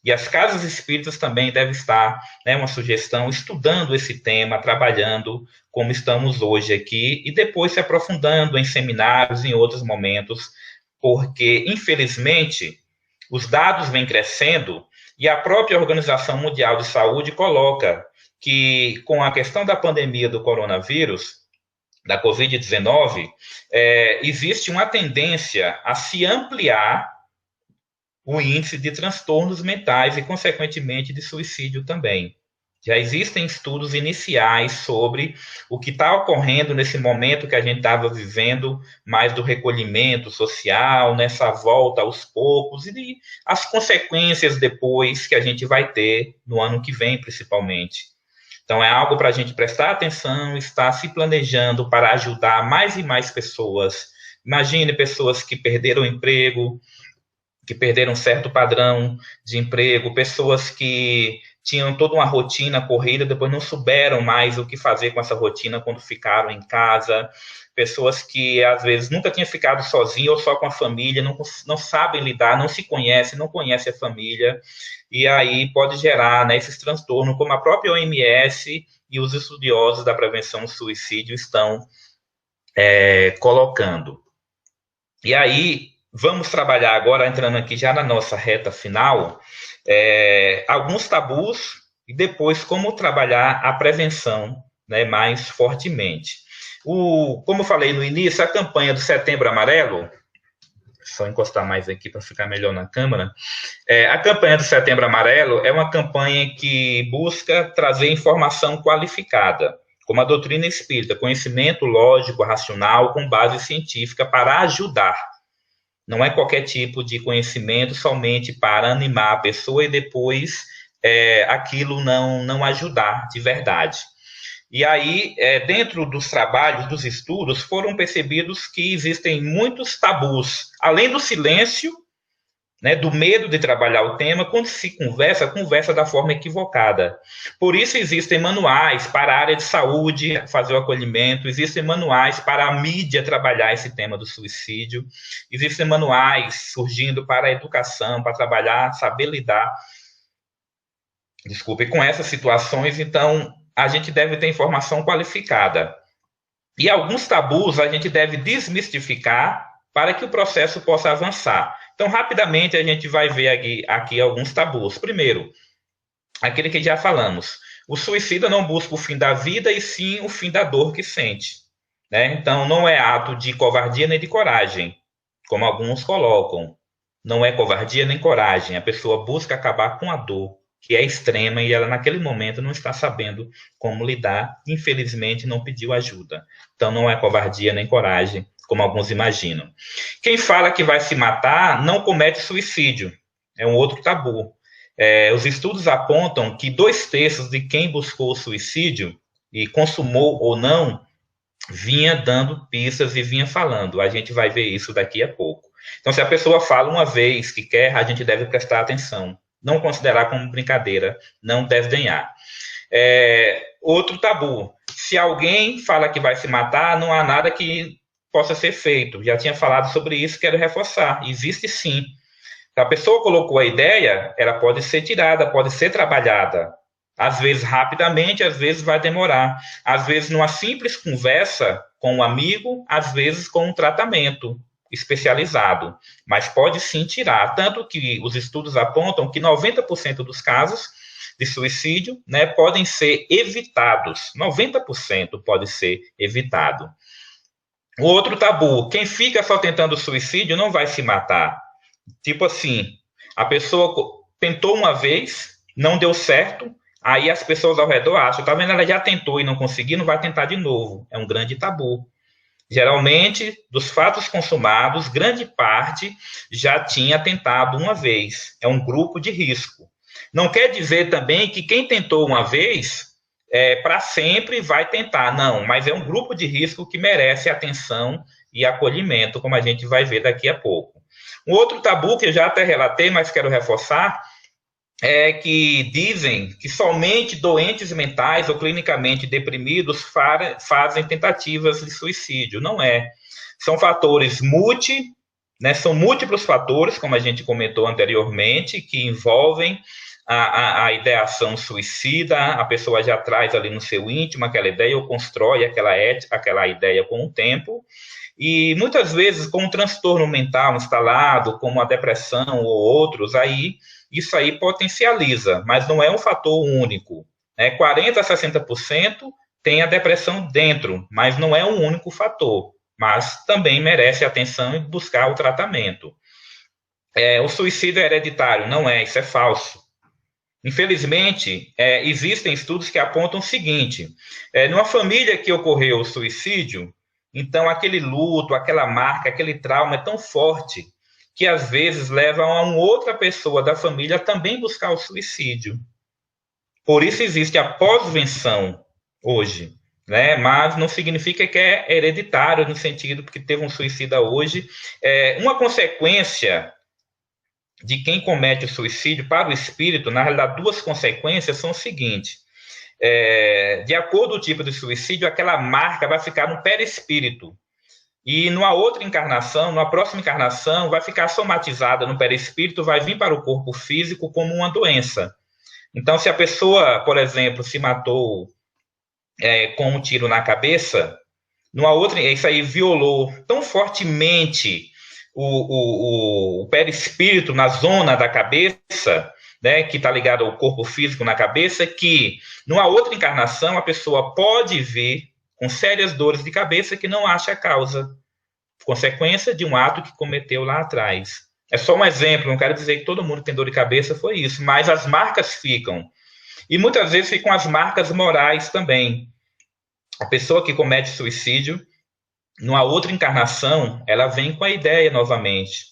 E as casas espíritas também devem estar, uma sugestão, estudando esse tema, trabalhando como estamos hoje aqui, e depois se aprofundando em seminários, em outros momentos, porque, infelizmente, os dados vêm crescendo e a própria Organização Mundial de Saúde coloca que, com a questão da pandemia do coronavírus, da Covid-19, existe uma tendência a se ampliar o índice de transtornos mentais e, consequentemente, de suicídio também. Já existem estudos iniciais sobre o que está ocorrendo nesse momento que a gente estava vivendo, mais do recolhimento social, nessa volta aos poucos, e as consequências depois que a gente vai ter no ano que vem, principalmente. Então, é algo para a gente prestar atenção, estar se planejando para ajudar mais e mais pessoas. Imagine pessoas que perderam o emprego, que perderam um certo padrão de emprego, pessoas que tinham toda uma rotina corrida, depois não souberam mais o que fazer com essa rotina quando ficaram em casa, pessoas que às vezes nunca tinham ficado sozinhas ou só com a família, não sabem lidar, não se conhecem, não conhecem a família, e aí pode gerar, né, esses transtornos, como a própria OMS e os estudiosos da prevenção do suicídio estão colocando. E aí, vamos trabalhar agora, entrando aqui já na nossa reta final, alguns tabus e depois como trabalhar a prevenção, né, mais fortemente. Como eu falei no início, a campanha do Setembro Amarelo, só encostar mais aqui para ficar melhor na câmera, a campanha do Setembro Amarelo é uma campanha que busca trazer informação qualificada, como a doutrina espírita, conhecimento lógico, racional, com base científica para ajudar. Não é qualquer tipo de conhecimento somente para animar a pessoa e depois aquilo não ajudar de verdade. E aí, dentro dos trabalhos, dos estudos, foram percebidos que existem muitos tabus, além do silêncio, né, do medo de trabalhar o tema, quando se conversa da forma equivocada. Por isso existem manuais para a área de saúde fazer o acolhimento, existem manuais para a mídia trabalhar esse tema do suicídio, existem manuais surgindo para a educação, para trabalhar, saber lidar, com essas situações. Então, a gente deve ter informação qualificada. E alguns tabus a gente deve desmistificar para que o processo possa avançar. Então, rapidamente, a gente vai ver aqui alguns tabus. Primeiro, aquele que já falamos. O suicida não busca o fim da vida, e sim o fim da dor que sente, né? Então, não é ato de covardia nem de coragem, como alguns colocam. Não é covardia nem coragem. A pessoa busca acabar com a dor, que é extrema, e ela, naquele momento, não está sabendo como lidar. Infelizmente, não pediu ajuda. Então, não é covardia nem coragem, como alguns imaginam. Quem fala que vai se matar não comete suicídio. É um outro tabu. Os estudos apontam que 2/3 de quem buscou o suicídio, e consumou ou não, vinha dando pistas e vinha falando. A gente vai ver isso daqui a pouco. Então, se a pessoa fala uma vez que quer, a gente deve prestar atenção. Não considerar como brincadeira, não desdenhar. Outro tabu. Se alguém fala que vai se matar, não há nada que possa ser feito. Já tinha falado sobre isso, quero reforçar. Existe sim. Se a pessoa colocou a ideia, ela pode ser tirada, pode ser trabalhada. Às vezes rapidamente, às vezes vai demorar. Às vezes numa simples conversa com um amigo, às vezes com um tratamento especializado. Mas pode sim tirar. Tanto que os estudos apontam que 90% dos casos de suicídio, né, podem ser evitados. 90% pode ser evitado. O outro tabu, quem fica só tentando suicídio não vai se matar. Tipo assim, a pessoa tentou uma vez, não deu certo, aí as pessoas ao redor acham, tá vendo, ela já tentou e não conseguiu, não vai tentar de novo. É um grande tabu. Geralmente, dos fatos consumados, grande parte já tinha tentado uma vez. É um grupo de risco. Não quer dizer também que quem tentou uma vez para sempre vai tentar, não, mas é um grupo de risco que merece atenção e acolhimento, como a gente vai ver daqui a pouco. Um outro tabu que eu já até relatei, mas quero reforçar, é que dizem que somente doentes mentais ou clinicamente deprimidos fazem tentativas de suicídio. Não é. São fatores né, são múltiplos fatores, como a gente comentou anteriormente, que envolvem a ideação suicida. A pessoa já traz ali no seu íntimo aquela ideia ou constrói aquela ideia com o tempo. E muitas vezes com um transtorno mental instalado, como a depressão ou outros, isso aí potencializa, mas não é um fator único. 40% a 60% tem a depressão dentro, mas não é um único fator, mas também merece atenção e buscar o tratamento. O suicídio hereditário, não é, isso é falso. Infelizmente, existem estudos que apontam o seguinte, numa família que ocorreu o suicídio, então aquele luto, aquela marca, aquele trauma é tão forte que às vezes leva a uma outra pessoa da família também buscar o suicídio. Por isso existe a pós-venção hoje, né? Mas não significa que é hereditário no sentido que teve um suicida hoje. Uma consequência de quem comete o suicídio para o espírito, na realidade, duas consequências são o seguinte: de acordo com o tipo de suicídio, aquela marca vai ficar no perispírito. E numa outra encarnação, numa próxima encarnação, vai ficar somatizada no perispírito, vai vir para o corpo físico como uma doença. Então, se a pessoa, por exemplo, se matou com um tiro na cabeça, numa outra, isso aí violou tão fortemente o perispírito na zona da cabeça, né, que está ligado ao corpo físico na cabeça, que numa outra encarnação a pessoa pode vir com sérias dores de cabeça que não acha a causa, consequência de um ato que cometeu lá atrás. É só um exemplo, não quero dizer que todo mundo tem dor de cabeça, foi isso, mas as marcas ficam. E muitas vezes ficam as marcas morais também. A pessoa que comete suicídio, numa outra encarnação, ela vem com a ideia novamente,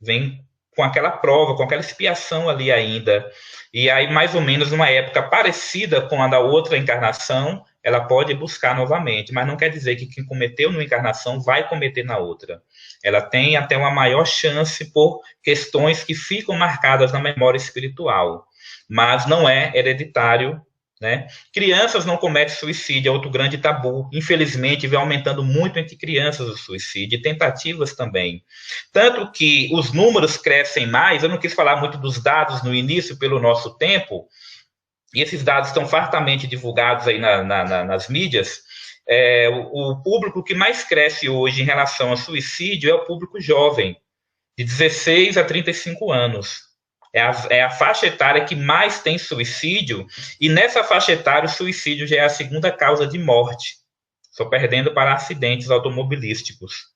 vem com aquela prova, com aquela expiação ali ainda. E aí, mais ou menos, numa época parecida com a da outra encarnação, ela pode buscar novamente, mas não quer dizer que quem cometeu numa encarnação vai cometer na outra. Ela tem até uma maior chance por questões que ficam marcadas na memória espiritual, mas não é hereditário, né? Crianças não cometem suicídio, é outro grande tabu. Infelizmente, vem aumentando muito entre crianças o suicídio, e tentativas também. Tanto que os números crescem mais, eu não quis falar muito dos dados no início pelo nosso tempo, e esses dados estão fartamente divulgados aí nas mídias. O público que mais cresce hoje em relação ao suicídio é o público jovem, de 16 a 35 anos. É a faixa etária que mais tem suicídio, e nessa faixa etária o suicídio já é a segunda causa de morte, só perdendo para acidentes automobilísticos.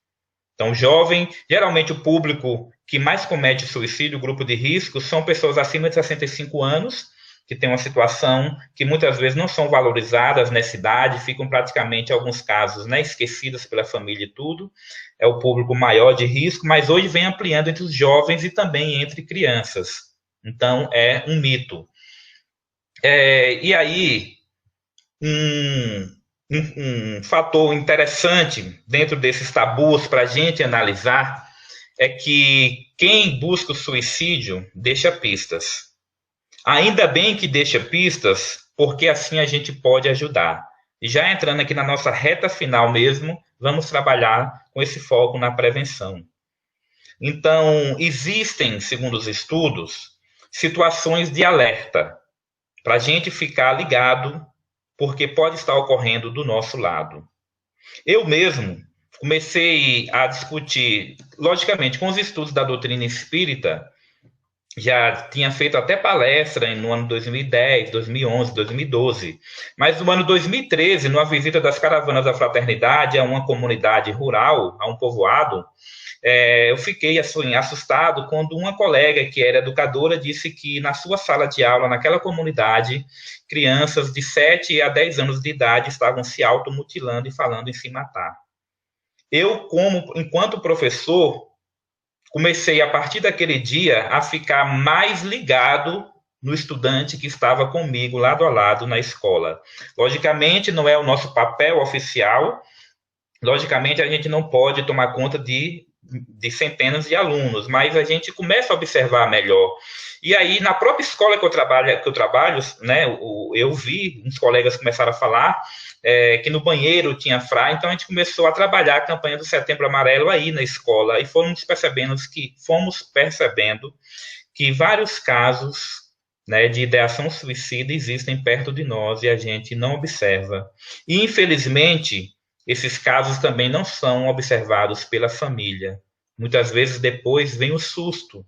Então, jovem, geralmente o público que mais comete suicídio, o grupo de risco, são pessoas acima de 65 anos, que têm uma situação que muitas vezes não são valorizadas nessa idade, ficam praticamente, em alguns casos, né, esquecidas pela família e tudo. É o público maior de risco, mas hoje vem ampliando entre os jovens e também entre crianças. Então, é um mito. E aí, um fator interessante dentro desses tabus para a gente analisar é que quem busca o suicídio deixa pistas. Ainda bem que deixa pistas, porque assim a gente pode ajudar. E já entrando aqui na nossa reta final mesmo, vamos trabalhar com esse foco na prevenção. Então, existem, segundo os estudos, situações de alerta para a gente ficar ligado, porque pode estar ocorrendo do nosso lado. Eu mesmo comecei a discutir, logicamente, com os estudos da doutrina espírita, já tinha feito até palestra no ano 2010, 2011, 2012. Mas no ano 2013, numa visita das caravanas da fraternidade a uma comunidade rural, a um povoado, eu fiquei assim, assustado quando uma colega que era educadora disse que na sua sala de aula, naquela comunidade, crianças de 7 a 10 anos de idade estavam se automutilando e falando em se matar. Eu, enquanto professor, comecei, a partir daquele dia, a ficar mais ligado no estudante que estava comigo, lado a lado, na escola. Logicamente, não é o nosso papel oficial, logicamente, a gente não pode tomar conta de centenas de alunos, mas a gente começa a observar melhor. E aí, na própria escola que eu trabalho, né, eu vi uns colegas começaram a falar que no banheiro tinha fra, então a gente começou a trabalhar a campanha do Setembro Amarelo aí na escola, e fomos percebendo que vários casos, né, de ideação suicida existem perto de nós e a gente não observa. E, infelizmente, esses casos também não são observados pela família. Muitas vezes depois vem o susto,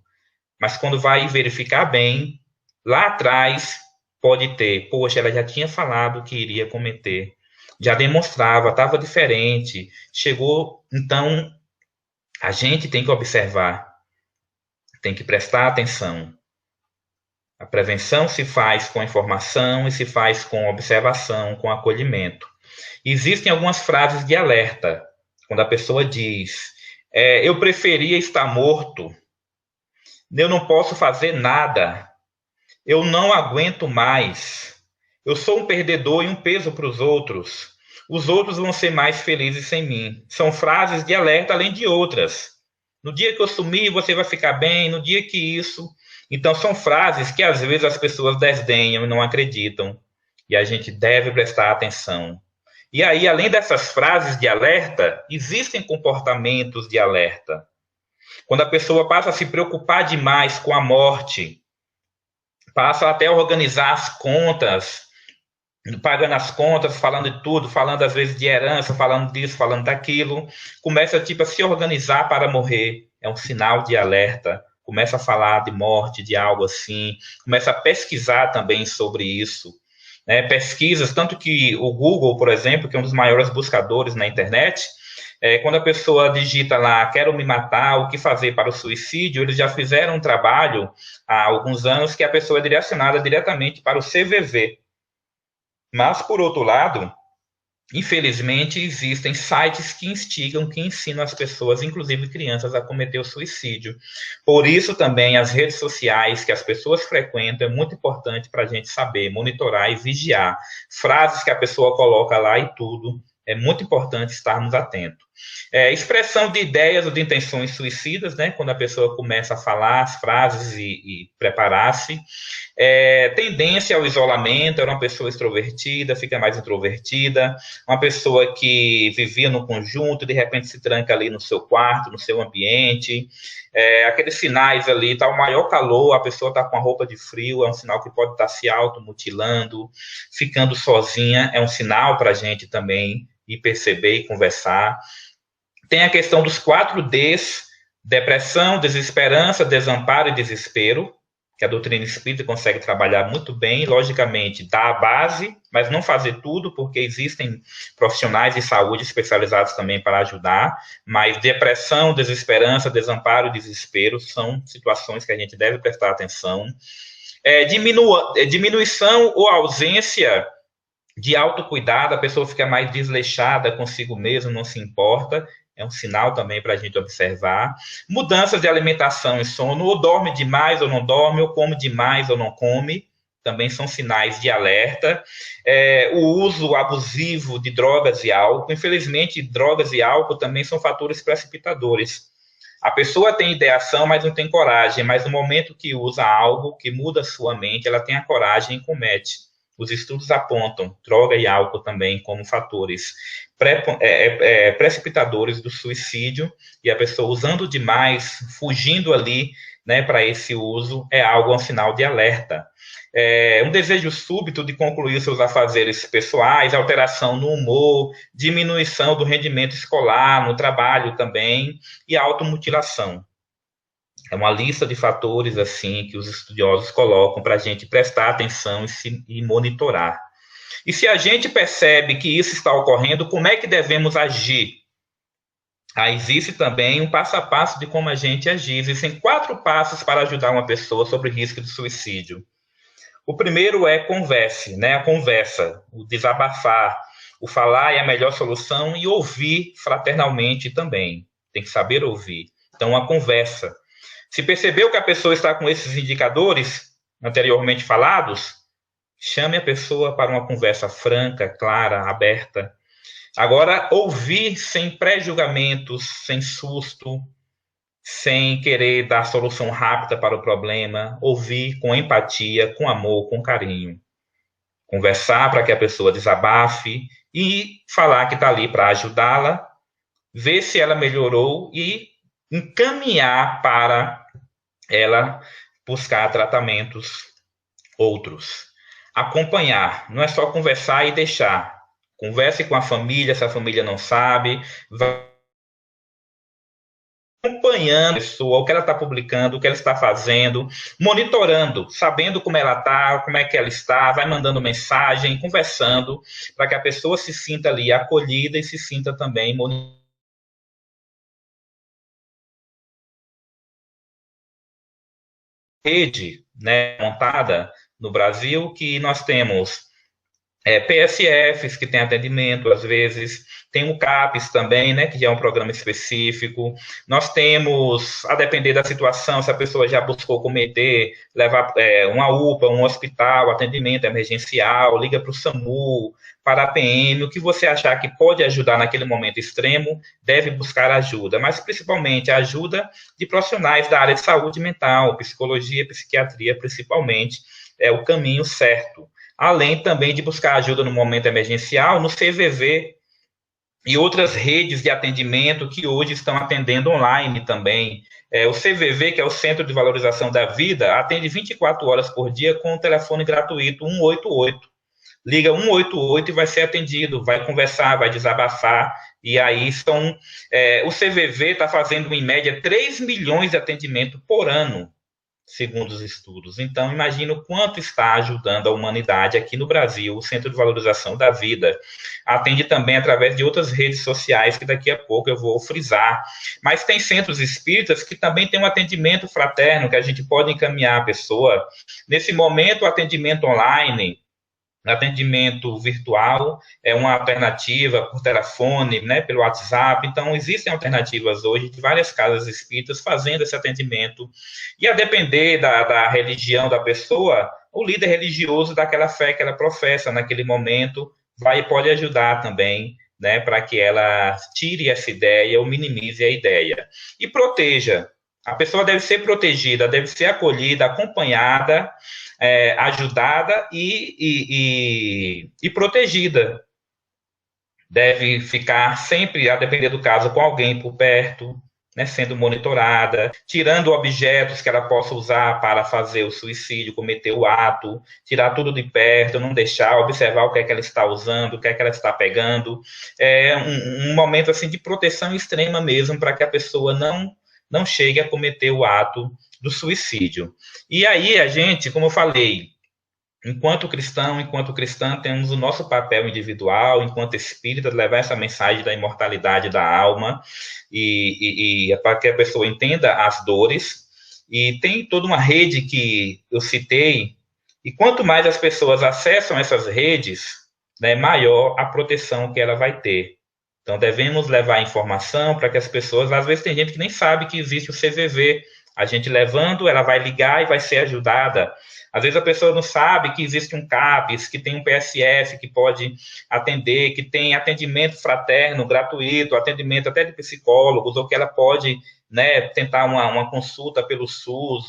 mas quando vai verificar bem, lá atrás pode ter, poxa, ela já tinha falado que iria cometer, já demonstrava, estava diferente, chegou. Então, a gente tem que observar, tem que prestar atenção. A prevenção se faz com informação e se faz com observação, com acolhimento. Existem algumas frases de alerta, quando a pessoa diz, eu preferia estar morto, eu não posso fazer nada, eu não aguento mais, Eu sou um perdedor e um peso para os outros. Os outros vão ser mais felizes sem mim. São frases de alerta, além de outras. No dia que eu sumir, você vai ficar bem. No dia que isso. Então, são frases que às vezes as pessoas desdenham e não acreditam. E a gente deve prestar atenção. E aí, além dessas frases de alerta, existem comportamentos de alerta. Quando a pessoa passa a se preocupar demais com a morte, passa até a organizar as contas, pagando as contas, falando de tudo, falando às vezes de herança, falando disso, falando daquilo, começa tipo a se organizar para morrer, é um sinal de alerta, começa a falar de morte, de algo assim, começa a pesquisar também sobre isso, né? Pesquisas, tanto que o Google, por exemplo, que é um dos maiores buscadores na internet, quando a pessoa digita lá, quero me matar, o que fazer para o suicídio, eles já fizeram um trabalho há alguns anos que a pessoa é direcionada diretamente para o CVV. Mas, por outro lado, infelizmente, existem sites que instigam, que ensinam as pessoas, inclusive crianças, a cometer o suicídio. Por isso, também, as redes sociais que as pessoas frequentam é muito importante para a gente saber, monitorar e vigiar. Frases que a pessoa coloca lá e tudo, é muito importante estarmos atentos. Expressão de ideias ou de intenções suicidas, né? Quando a pessoa começa a falar as frases e preparar-se. Tendência ao isolamento, era uma pessoa extrovertida, fica mais introvertida, uma pessoa que vivia no conjunto, de repente se tranca ali no seu quarto, no seu ambiente, aqueles sinais ali, tá o maior calor, a pessoa está com a roupa de frio, é um sinal que pode estar se automutilando, ficando sozinha, é um sinal para a gente também ir perceber e conversar. Tem a questão dos 4Ds, depressão, desesperança, desamparo e desespero, que a doutrina espírita consegue trabalhar muito bem, logicamente, dar a base, mas não fazer tudo, porque existem profissionais de saúde especializados também para ajudar, mas depressão, desesperança, desamparo e desespero são situações que a gente deve prestar atenção. Diminuição ou ausência de autocuidado, a pessoa fica mais desleixada consigo mesma, não se importa, é um sinal também para a gente observar. Mudanças de alimentação e sono, ou dorme demais ou não dorme, ou come demais ou não come, também são sinais de alerta. O uso abusivo de drogas e álcool, infelizmente, drogas e álcool também são fatores precipitadores. A pessoa tem ideação, mas não tem coragem, mas no momento que usa algo que muda a sua mente, ela tem a coragem e comete. Os estudos apontam droga e álcool também como fatores precipitadores do suicídio, e a pessoa usando demais, fugindo ali, né, para esse uso, é algo, um sinal de alerta. Um desejo súbito de concluir seus afazeres pessoais, alteração no humor, diminuição do rendimento escolar, no trabalho também, e automutilação. É uma lista de fatores assim que os estudiosos colocam para a gente prestar atenção e monitorar. E se a gente percebe que isso está ocorrendo, como é que devemos agir? Existe também um passo a passo de como a gente agir. Existem 4 passos para ajudar uma pessoa sobre o risco de suicídio. O primeiro é converse, né? A conversa, o desabafar, o falar é a melhor solução, e ouvir fraternalmente também. Tem que saber ouvir. Então, a conversa. Se percebeu que a pessoa está com esses indicadores anteriormente falados, chame a pessoa para uma conversa franca, clara, aberta. Agora, ouvir sem pré-julgamentos, sem susto, sem querer dar solução rápida para o problema. Ouvir com empatia, com amor, com carinho. Conversar para que a pessoa desabafe e falar que está ali para ajudá-la, ver se ela melhorou e encaminhar para ela buscar tratamentos outros. Acompanhar, não é só conversar e deixar. Converse com a família, se a família não sabe, vai acompanhando a pessoa, o que ela está publicando, o que ela está fazendo, monitorando, sabendo como ela está, como é que ela está, vai mandando mensagem, conversando, para que a pessoa se sinta ali acolhida e se sinta também monitorada. Rede, né, montada no Brasil, que nós temos PSFs, que tem atendimento, às vezes, tem o CAPES também, né, que já é um programa específico. Nós temos, a depender da situação, se a pessoa já buscou cometer, levar uma UPA, um hospital, atendimento emergencial, liga para o SAMU, para a PM, o que você achar que pode ajudar naquele momento extremo, deve buscar ajuda, mas principalmente a ajuda de profissionais da área de saúde mental, psicologia, psiquiatria, principalmente, é o caminho certo. Além também de buscar ajuda no momento emergencial, no CVV e outras redes de atendimento que hoje estão atendendo online também. O CVV, que é o Centro de Valorização da Vida, atende 24 horas por dia com o telefone gratuito 188. Liga 188 e vai ser atendido, vai conversar, vai desabafar, e aí o CVV está fazendo, em média, 3 milhões de atendimentos por ano, segundo os estudos. Então, imagina o quanto está ajudando a humanidade aqui no Brasil, o Centro de Valorização da Vida. Atende também através de outras redes sociais, que daqui a pouco eu vou frisar. Mas tem centros espíritas que também têm um atendimento fraterno, que a gente pode encaminhar a pessoa. Nesse momento, o atendimento online, atendimento virtual é uma alternativa por telefone, né, pelo WhatsApp. Então, existem alternativas hoje de várias casas espíritas fazendo esse atendimento. E a depender da religião da pessoa, o líder religioso daquela fé que ela professa naquele momento pode ajudar também, né, para que ela tire essa ideia ou minimize a ideia. E proteja. A pessoa deve ser protegida, deve ser acolhida, acompanhada, ajudada e protegida. Deve ficar sempre, a depender do caso, com alguém por perto, né, sendo monitorada, tirando objetos que ela possa usar para fazer o suicídio, cometer o ato, tirar tudo de perto, não deixar, observar o que é que ela está usando, o que é que ela está pegando. É um momento assim de proteção extrema mesmo, para que a pessoa não chegue a cometer o ato do suicídio. E aí a gente, como eu falei, enquanto cristão, enquanto cristã, temos o nosso papel individual, enquanto espírita, levar essa mensagem da imortalidade da alma e para que a pessoa entenda as dores. E tem toda uma rede que eu citei, e quanto mais as pessoas acessam essas redes, né, maior a proteção que ela vai ter. Então, devemos levar informação para que as pessoas, às vezes tem gente que nem sabe que existe o CVV, a gente levando, ela vai ligar e vai ser ajudada. Às vezes a pessoa não sabe que existe um CAPES, que tem um PSF que pode atender, que tem atendimento fraterno, gratuito, atendimento até de psicólogos, ou que ela pode, né, tentar uma consulta pelo SUS,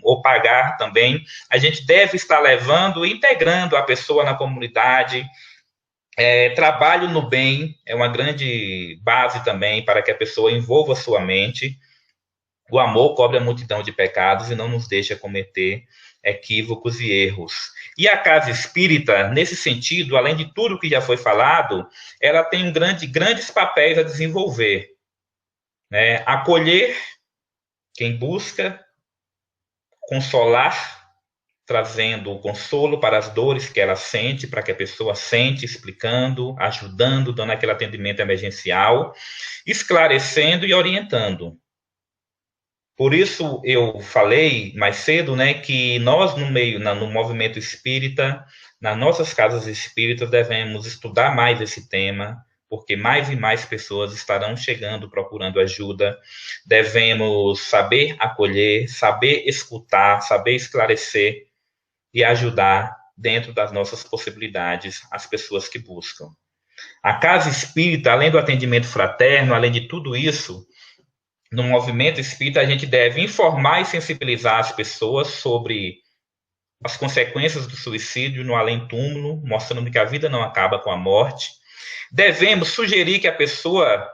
ou pagar também. A gente deve estar levando e integrando a pessoa na comunidade. Trabalho no bem é uma grande base também para que a pessoa envolva sua mente. O amor cobre a multidão de pecados e não nos deixa cometer equívocos e erros. E a casa espírita, nesse sentido, além de tudo que já foi falado, ela tem grandes papéis a desenvolver, né? Acolher quem busca, consolar, trazendo o consolo para as dores que ela sente, para que a pessoa sente, explicando, ajudando, dando aquele atendimento emergencial, esclarecendo e orientando. Por isso eu falei mais cedo, né, que nós no movimento espírita, nas nossas casas espíritas, devemos estudar mais esse tema, porque mais e mais pessoas estarão chegando procurando ajuda. Devemos saber acolher, saber escutar, saber esclarecer e ajudar dentro das nossas possibilidades as pessoas que buscam. A casa espírita, além do atendimento fraterno, além de tudo isso, no movimento espírita, a gente deve informar e sensibilizar as pessoas sobre as consequências do suicídio no além-túmulo, mostrando que a vida não acaba com a morte. Devemos sugerir que a pessoa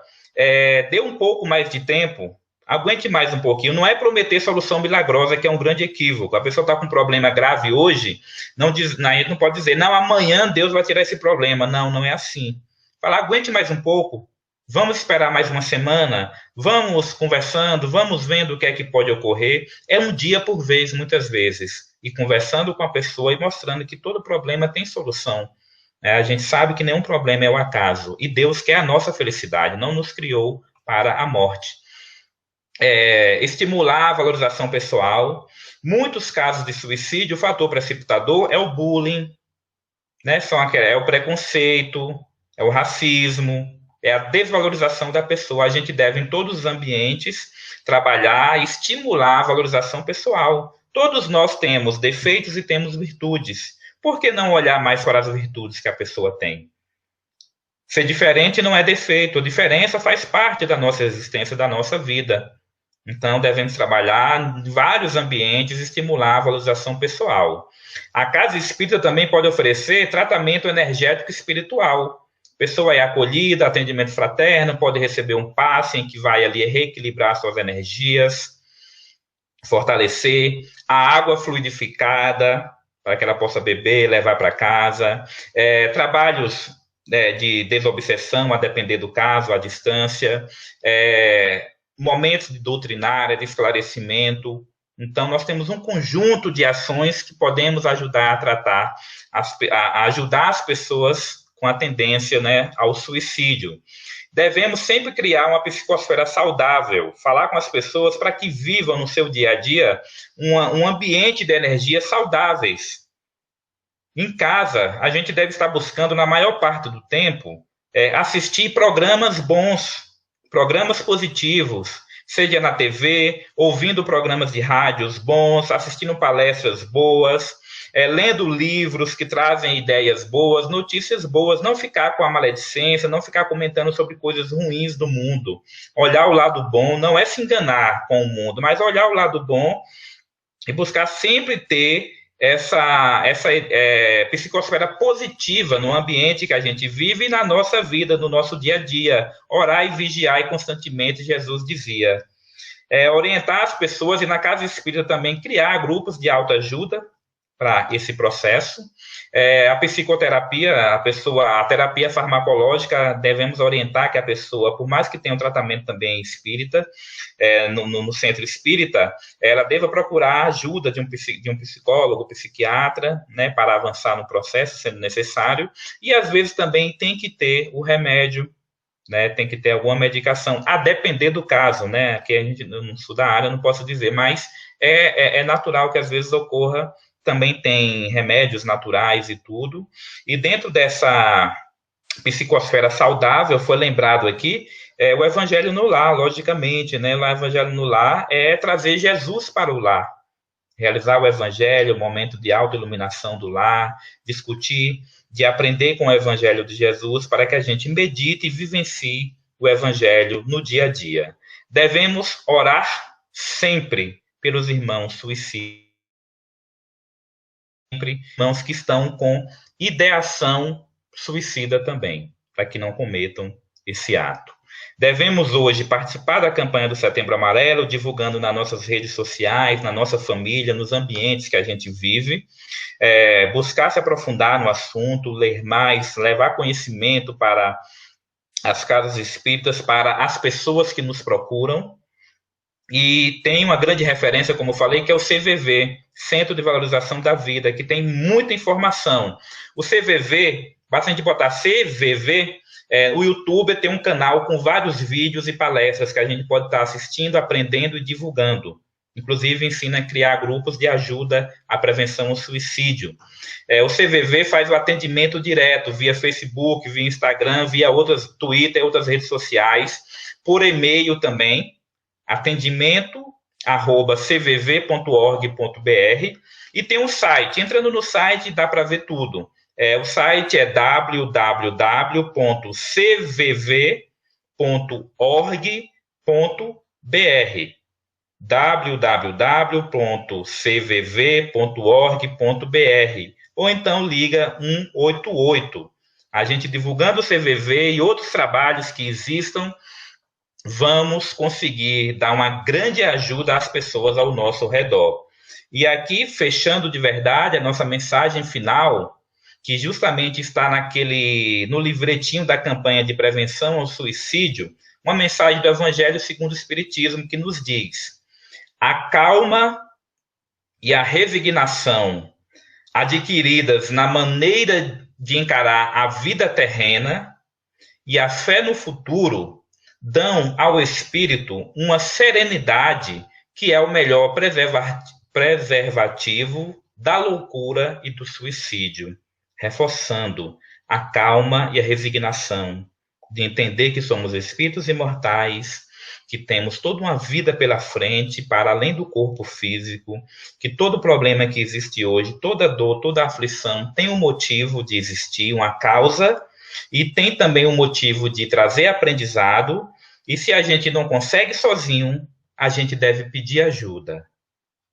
dê um pouco mais de tempo, aguente mais um pouquinho. Não é prometer solução milagrosa, que é um grande equívoco. A pessoa está com um problema grave hoje, a gente não pode dizer, não, amanhã Deus vai tirar esse problema. Não, não é assim. Falar, aguente mais um pouco, vamos esperar mais uma semana, vamos conversando, vamos vendo o que é que pode ocorrer. É um dia por vez, muitas vezes. E conversando com a pessoa e mostrando que todo problema tem solução. A gente sabe que nenhum problema é o acaso. E Deus quer a nossa felicidade, não nos criou para a morte. Estimular a valorização pessoal. Muitos casos de suicídio, o fator precipitador é o bullying, né? É o preconceito, é o racismo, é a desvalorização da pessoa. A gente deve, em todos os ambientes, trabalhar e estimular a valorização pessoal. Todos nós temos defeitos e temos virtudes. Por que não olhar mais para as virtudes que a pessoa tem? Ser diferente não é defeito, a diferença faz parte da nossa existência, da nossa vida. Então, devemos trabalhar em vários ambientes e estimular a valorização pessoal. A casa espírita também pode oferecer tratamento energético espiritual. A pessoa é acolhida, atendimento fraterno, pode receber um passe em que vai ali reequilibrar suas energias, fortalecer a água fluidificada para que ela possa beber, levar para casa. Trabalhos de desobsessão, a depender do caso, à distância. Momentos de doutrinária, de esclarecimento. Então, nós temos um conjunto de ações que podemos ajudar a tratar, a ajudar as pessoas com a tendência, né, ao suicídio. Devemos sempre criar uma psicosfera saudável, falar com as pessoas para que vivam no seu dia a dia um ambiente de energias saudáveis. Em casa, a gente deve estar buscando, na maior parte do tempo, assistir programas bons, programas positivos, seja na TV, ouvindo programas de rádios bons, assistindo palestras boas, lendo livros que trazem ideias boas, notícias boas, não ficar com a maledicência, não ficar comentando sobre coisas ruins do mundo. Olhar o lado bom, não é se enganar com o mundo, mas olhar o lado bom e buscar sempre ter essa psicosfera positiva no ambiente que a gente vive e na nossa vida, no nosso dia a dia. Orar e vigiar constantemente, Jesus dizia. Orientar as pessoas e na casa espírita também criar grupos de autoajuda para esse processo. A psicoterapia, a terapia farmacológica, devemos orientar que a pessoa, por mais que tenha um tratamento também espírita, no centro espírita, ela deva procurar a ajuda de um psicólogo, psiquiatra, né, para avançar no processo, sendo necessário, e às vezes também tem que ter o remédio, né, tem que ter alguma medicação, a depender do caso, né, que a gente não sou da área, não posso dizer, mas é natural que às vezes ocorra. Também tem remédios naturais e tudo. E dentro dessa psicosfera saudável, foi lembrado aqui, o Evangelho no Lar, logicamente, né? O Evangelho no Lar é trazer Jesus para o lar. Realizar o Evangelho, o momento de autoiluminação do lar, discutir, de aprender com o Evangelho de Jesus para que a gente medite e vivencie o Evangelho no dia a dia. Devemos orar sempre pelos irmãos suicidas, irmãos que estão com ideação suicida também, para que não cometam esse ato. Devemos hoje participar da campanha do Setembro Amarelo, divulgando nas nossas redes sociais, na nossa família, nos ambientes que a gente vive, buscar se aprofundar no assunto, ler mais, levar conhecimento para as casas espíritas, para as pessoas que nos procuram. E tem uma grande referência, como eu falei, que é o CVV, Centro de Valorização da Vida, que tem muita informação. O CVV, basta a gente botar CVV, o YouTube tem um canal com vários vídeos e palestras que a gente pode estar assistindo, aprendendo e divulgando. Inclusive, ensina a criar grupos de ajuda à prevenção ao suicídio. O CVV faz o atendimento direto, via Facebook, via Instagram, via Twitter, outras redes sociais, por e-mail também, atendimento@cvv.org.br, e tem um site. Entrando no site dá para ver tudo. O site é www.cvv.org.br, www.cvv.org.br, ou então liga 188. A gente divulgando o CVV e outros trabalhos que existam, vamos conseguir dar uma grande ajuda às pessoas ao nosso redor. E aqui, fechando de verdade, a nossa mensagem final, que justamente está no livretinho da campanha de prevenção ao suicídio, uma mensagem do Evangelho segundo o Espiritismo, que nos diz: a calma e a resignação adquiridas na maneira de encarar a vida terrena e a fé no futuro dão ao espírito uma serenidade que é o melhor preservativo da loucura e do suicídio. reforçando a calma e a resignação de entender que somos espíritos imortais, que temos toda uma vida pela frente, para além do corpo físico, que todo problema que existe hoje, toda dor, toda aflição, tem um motivo de existir, uma causa, e tem também um motivo de trazer aprendizado, e se a gente não consegue sozinho, a gente deve pedir ajuda.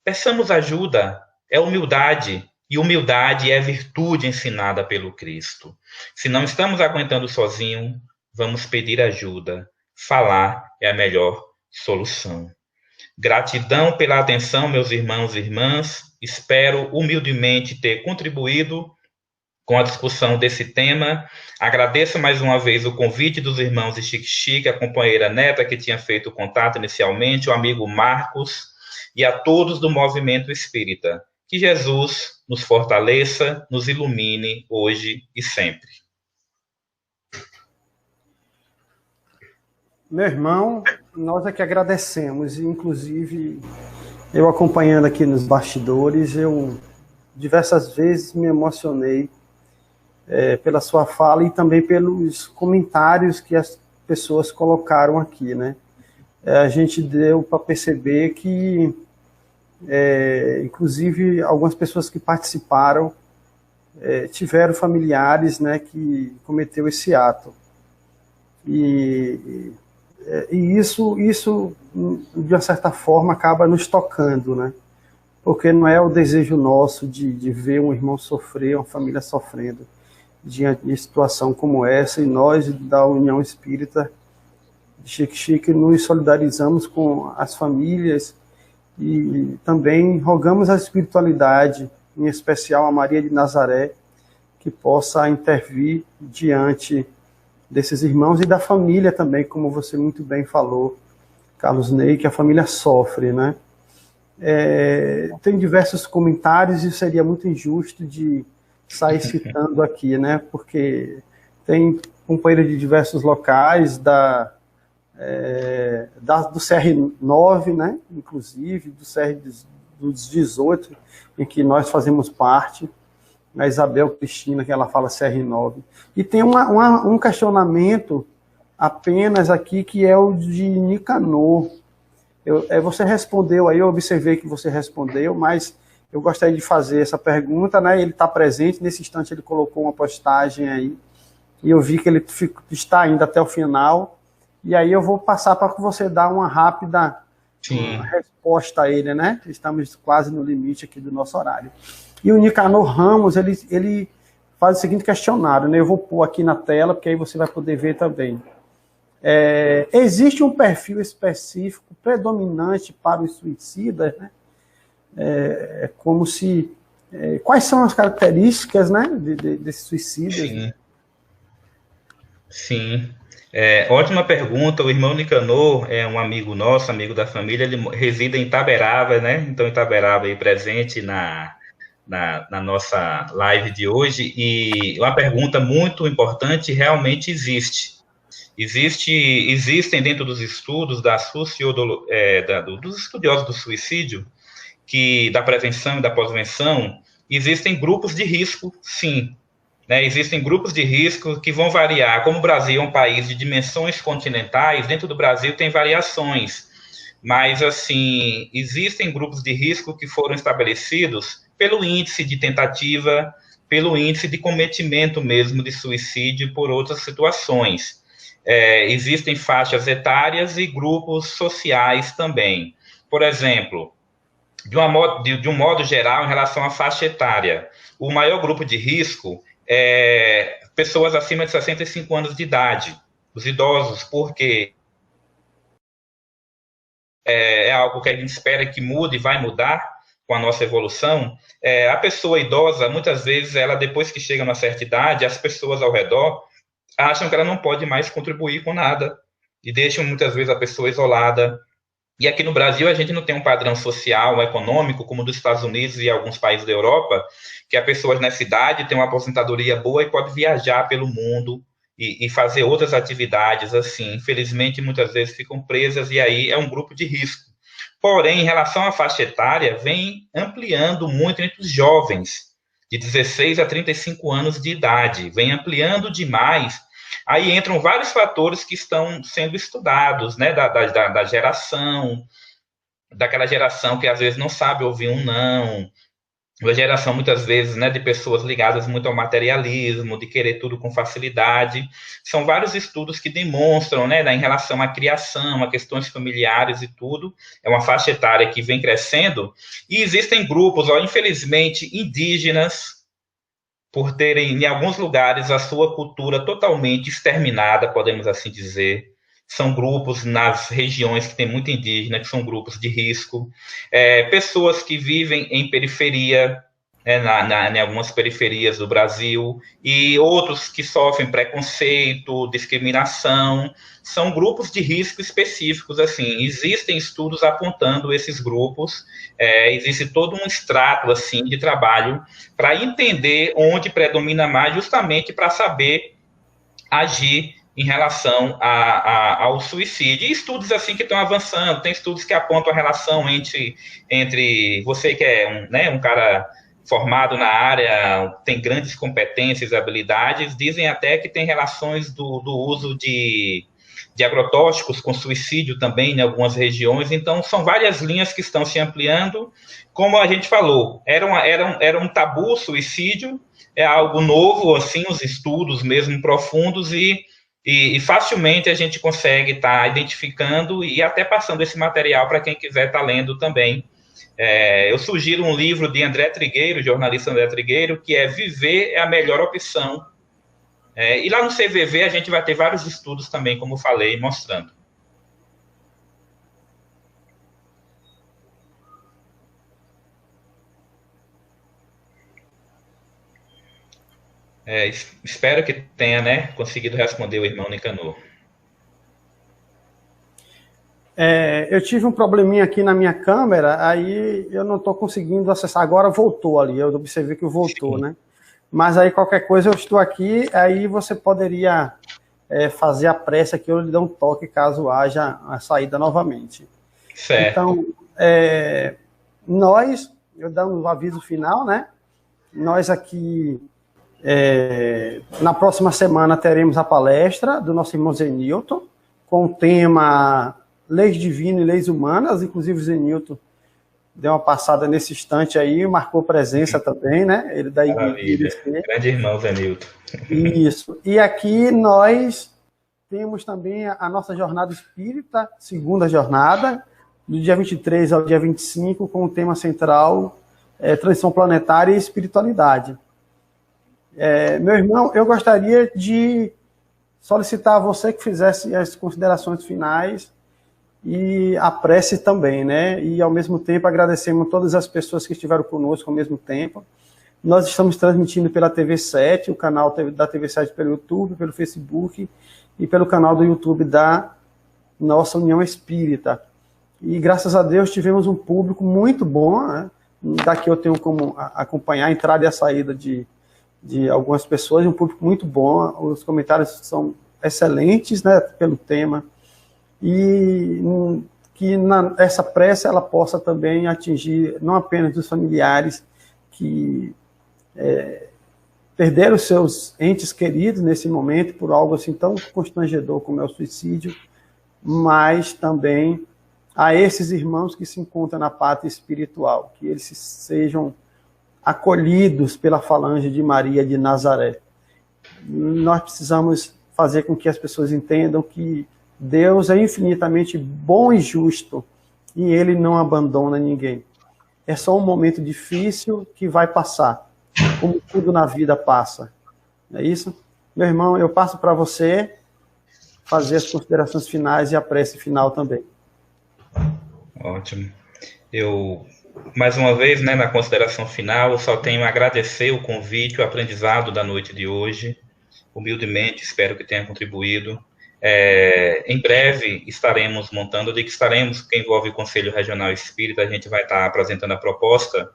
Peçamos ajuda, é humildade, e humildade é virtude ensinada pelo Cristo. Se não estamos aguentando sozinho, vamos pedir ajuda. Falar é a melhor solução. Gratidão pela atenção, meus irmãos e irmãs. Espero humildemente ter contribuído com a discussão desse tema. Agradeço mais uma vez o convite dos irmãos de Xique-Xique, a companheira Neta, que tinha feito o contato inicialmente, o amigo Marcos, e a todos do Movimento Espírita. Que Jesus nos fortaleça, nos ilumine hoje e sempre. Meu irmão, nós é que agradecemos, e inclusive eu acompanhando aqui nos bastidores, eu diversas vezes me emocionei pela sua fala e também pelos comentários que as pessoas colocaram aqui, né? A gente deu para perceber que, inclusive, algumas pessoas que participaram tiveram familiares, né, que cometeu esse ato. E isso, de uma certa forma, acaba nos tocando, né? Porque não é o desejo nosso de ver um irmão sofrer, uma família sofrendo diante de situação como essa, e nós, da União Espírita de Xique-Xique, nos solidarizamos com as famílias e também rogamos a espiritualidade, em especial a Maria de Nazaré, que possa intervir diante desses irmãos e da família também, como você muito bem falou, Carlos Ney, que a família sofre, né? Tem diversos comentários e seria muito injusto de sair citando aqui, né? Porque tem companheiros de diversos locais do CR9, né? Inclusive do CR dos 18, em que nós fazemos parte, a Isabel Cristina, que ela fala CR9. E tem um questionamento apenas aqui, que é o de Nicanor. Você respondeu aí, eu observei que você respondeu, mas eu gostaria de fazer essa pergunta, né? Ele está presente, nesse instante ele colocou uma postagem aí, e eu vi que ele está ainda até o final, e aí eu vou passar para que você dar uma rápida resposta a ele, né? Estamos quase no limite aqui do nosso horário. E o Nicanor Ramos, ele faz o seguinte questionário, né? Eu vou pôr aqui na tela, porque aí você vai poder ver também. Existe um perfil específico predominante para os suicidas, né? Como se... quais são as características, né, desses suicidas? Sim. Ótima pergunta. O irmão Nicanor é um amigo nosso, amigo da família. Ele reside em Itaberaba, né? Então, Itaberaba aí presente na nossa live de hoje. E uma pergunta muito importante: realmente existe. Existem dentro dos estudos dos estudiosos do suicídio, da prevenção e da pós-venção, existem grupos de risco, sim. Né? Existem grupos de risco que vão variar. Como o Brasil é um país de dimensões continentais, dentro do Brasil tem variações. Mas, assim, existem grupos de risco que foram estabelecidos pelo índice de tentativa, pelo índice de cometimento mesmo de suicídio por outras situações. Existem faixas etárias e grupos sociais também. Por exemplo, de um modo geral, em relação à faixa etária, o maior grupo de risco é pessoas acima de 65 anos de idade, os idosos, porque é algo que a gente espera que mude e vai mudar com a nossa evolução. A pessoa idosa, muitas vezes, ela, depois que chega a uma certa idade, as pessoas ao redor acham que ela não pode mais contribuir com nada e deixam muitas vezes a pessoa isolada. E aqui no Brasil a gente não tem um padrão social, econômico, como dos Estados Unidos e alguns países da Europa, que a pessoa nessa idade tem uma aposentadoria boa e pode viajar pelo mundo e fazer outras atividades assim. Infelizmente, muitas vezes ficam presas e aí é um grupo de risco. Porém, em relação à faixa etária, vem ampliando muito entre os jovens. de 16 a 35 anos de idade, vem ampliando demais. Aí entram vários fatores que estão sendo estudados, né, da geração, daquela geração que às vezes não sabe ouvir um não, uma geração muitas vezes, né, de pessoas ligadas muito ao materialismo, de querer tudo com facilidade. São vários estudos que demonstram, né, em relação à criação, a questões familiares e tudo. É uma faixa etária que vem crescendo e existem grupos, ó, infelizmente, indígenas, por terem, em alguns lugares, a sua cultura totalmente exterminada, podemos assim dizer. São grupos nas regiões que tem muito indígena, que são grupos de risco. Pessoas que vivem em periferia, em algumas periferias do Brasil, e outros que sofrem preconceito, discriminação, são grupos de risco específicos. Assim, existem estudos apontando esses grupos, existe todo um extrato assim de trabalho para entender onde predomina mais, justamente para saber agir em relação ao suicídio. E estudos assim que estão avançando, tem estudos que apontam a relação entre você que é um cara formado na área, tem grandes competências e habilidades, dizem até que tem relações do uso de agrotóxicos com suicídio também em algumas regiões. Então, são várias linhas que estão se ampliando. Como a gente falou, era um tabu o suicídio, é algo novo, assim, os estudos mesmo profundos, e facilmente a gente consegue estar identificando e até passando esse material para quem quiser estar lendo também. Eu sugiro um livro de André Trigueiro, jornalista André Trigueiro, que é Viver é a Melhor Opção. E lá no CVV a gente vai ter vários estudos também, como falei, mostrando. Espero que tenha, né, conseguido responder o irmão Nicanor. Eu tive um probleminha aqui na minha câmera, aí eu não estou conseguindo acessar. Agora voltou ali, eu observei que voltou, sim, né? Mas aí qualquer coisa eu estou aqui, aí você poderia fazer a prece aqui, eu lhe dou um toque caso haja a saída novamente. Certo. Então, eu dando um aviso final, né? Nós aqui, na próxima semana, teremos a palestra do nosso irmão Zenilton, com o tema Leis Divinas e Leis Humanas. Inclusive o Zenilton deu uma passada nesse instante aí, marcou presença também, né? Ele da Maravilha. Grande irmão, Zenilton. Isso. E aqui nós temos também a nossa jornada espírita, segunda jornada, do dia 23 ao dia 25, com o tema central transição planetária e espiritualidade. Meu irmão, eu gostaria de solicitar a você que fizesse as considerações finais e a prece também, né? E, ao mesmo tempo, agradecemos todas as pessoas que estiveram conosco ao mesmo tempo. Nós estamos transmitindo pela TV7, o canal da TV7 pelo YouTube, pelo Facebook e pelo canal do YouTube da nossa União Espírita. E, graças a Deus, tivemos um público muito bom, né? Daqui eu tenho como acompanhar a entrada e a saída de algumas pessoas, um público muito bom, os comentários são excelentes, né, pelo tema. E que essa prece ela possa também atingir não apenas os familiares que perderam seus entes queridos nesse momento por algo assim tão constrangedor como é o suicídio, mas também a esses irmãos que se encontram na pátria espiritual, que eles sejam acolhidos pela falange de Maria de Nazaré. Nós precisamos fazer com que as pessoas entendam que Deus é infinitamente bom e justo e Ele não abandona ninguém. É só um momento difícil que vai passar, como tudo na vida passa. Não é isso? Meu irmão, eu passo para você fazer as considerações finais e a prece final também. Ótimo. Eu, mais uma vez, né, na consideração final, eu só tenho a agradecer o convite, o aprendizado da noite de hoje. Humildemente, espero que tenha contribuído. Em breve estaremos montando, eu digo que estaremos, que envolve o Conselho Regional Espírita, a gente vai estar apresentando a proposta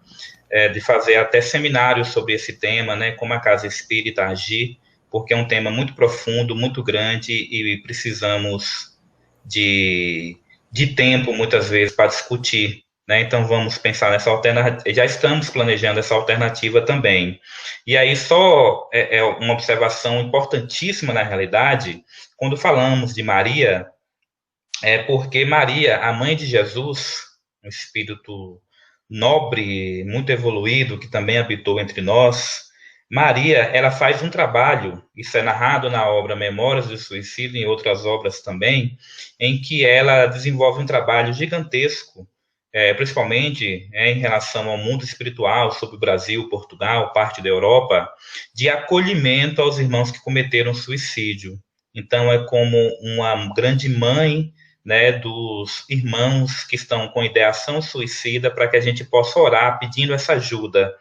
de fazer até seminários sobre esse tema, né, como a Casa Espírita agir, porque é um tema muito profundo, muito grande e precisamos de tempo, muitas vezes, para discutir, né? Então vamos pensar nessa alternativa, já estamos planejando essa alternativa também. E aí só é uma observação importantíssima na realidade, quando falamos de Maria, é porque Maria, a mãe de Jesus, um espírito nobre, muito evoluído, que também habitou entre nós, Maria, ela faz um trabalho, isso é narrado na obra Memórias do Suicídio e em outras obras também, em que ela desenvolve um trabalho gigantesco, principalmente em relação ao mundo espiritual, sobre o Brasil, Portugal, parte da Europa, de acolhimento aos irmãos que cometeram suicídio. Então, é como uma grande mãe, né, dos irmãos que estão com ideação suicida, para que a gente possa orar pedindo essa ajuda.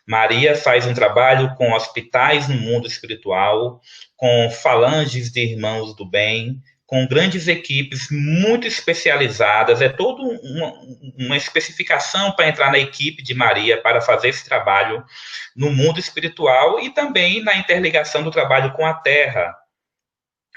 Maria faz um trabalho com hospitais no mundo espiritual, com falanges de irmãos do bem, com grandes equipes muito especializadas. É toda uma especificação para entrar na equipe de Maria para fazer esse trabalho no mundo espiritual e também na interligação do trabalho com a Terra.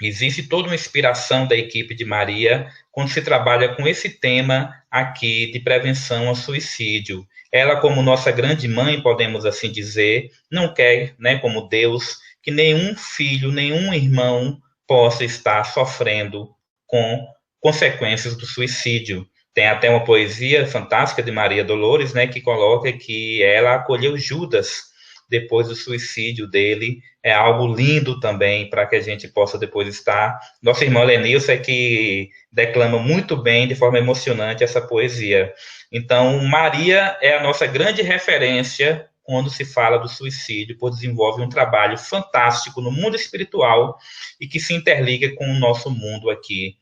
Existe toda uma inspiração da equipe de Maria quando se trabalha com esse tema aqui de prevenção ao suicídio. Ela, como nossa grande mãe, podemos assim dizer, não quer, né, como Deus, que nenhum filho, nenhum irmão possa estar sofrendo com consequências do suicídio. Tem até uma poesia fantástica de Maria Dolores, né, que coloca que ela acolheu Judas depois do suicídio dele. É algo lindo também para que a gente possa depois estar. Nossa irmã Lenilson é que declama muito bem, de forma emocionante, essa poesia. Então, Maria é a nossa grande referência quando se fala do suicídio, pois desenvolve um trabalho fantástico no mundo espiritual e que se interliga com o nosso mundo aqui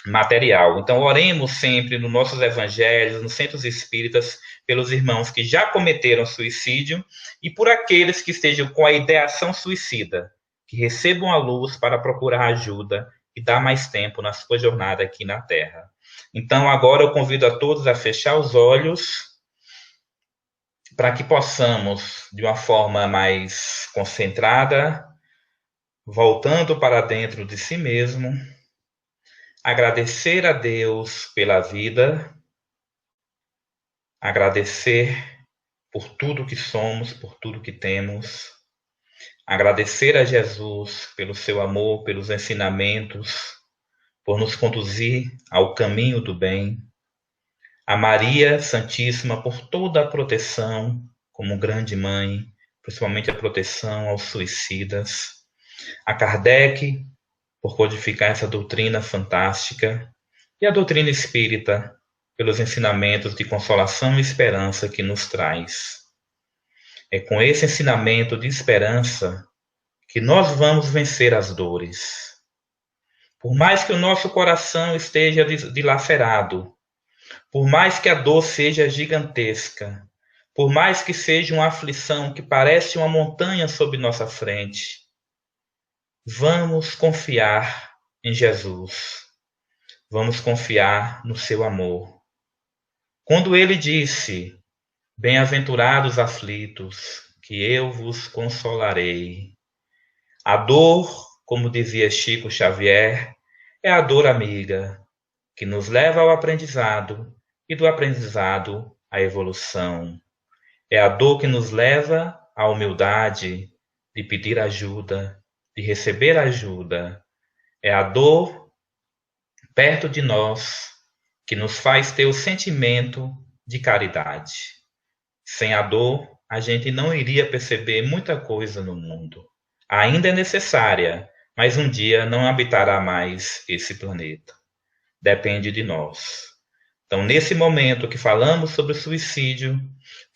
material. Então, oremos sempre nos nossos evangelhos, nos centros espíritas, pelos irmãos que já cometeram suicídio e por aqueles que estejam com a ideação suicida, que recebam a luz para procurar ajuda e dar mais tempo na sua jornada aqui na Terra. Então, agora eu convido a todos a fechar os olhos para que possamos, de uma forma mais concentrada, voltando para dentro de si mesmo, agradecer a Deus pela vida, agradecer por tudo que somos, por tudo que temos, agradecer a Jesus pelo seu amor, pelos ensinamentos, por nos conduzir ao caminho do bem, a Maria Santíssima por toda a proteção, como grande mãe, principalmente a proteção aos suicidas, a Kardec por codificar essa doutrina fantástica, e a doutrina espírita, pelos ensinamentos de consolação e esperança que nos traz. É com esse ensinamento de esperança que nós vamos vencer as dores. Por mais que o nosso coração esteja dilacerado, por mais que a dor seja gigantesca, por mais que seja uma aflição que parece uma montanha sob nossa frente, vamos confiar em Jesus. Vamos confiar no seu amor. Quando ele disse, bem-aventurados aflitos, que eu vos consolarei. A dor, como dizia Chico Xavier, é a dor amiga, que nos leva ao aprendizado e do aprendizado à evolução. É a dor que nos leva à humildade de pedir ajuda, de receber ajuda. É a dor perto de nós que nos faz ter o sentimento de caridade. Sem a dor, a gente não iria perceber muita coisa no mundo. Ainda é necessária, mas um dia não habitará mais esse planeta. Depende de nós. Então, nesse momento que falamos sobre o suicídio,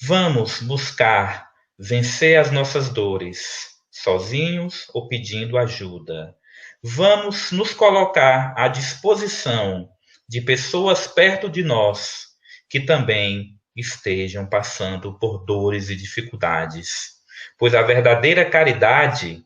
vamos buscar vencer as nossas dores, sozinhos ou pedindo ajuda. Vamos nos colocar à disposição de pessoas perto de nós que também estejam passando por dores e dificuldades. Pois a verdadeira caridade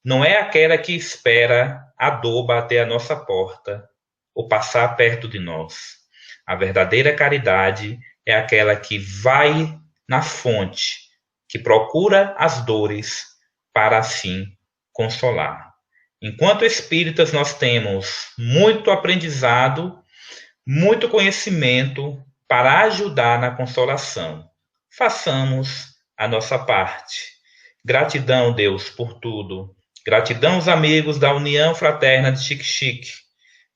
não é aquela que espera a dor bater a nossa porta ou passar perto de nós. A verdadeira caridade é aquela que vai na fonte, que procura as dores para assim consolar. Enquanto espíritas, nós temos muito aprendizado, muito conhecimento para ajudar na consolação. Façamos a nossa parte. Gratidão, Deus, por tudo. Gratidão aos amigos da União Fraterna de Xique-Xique.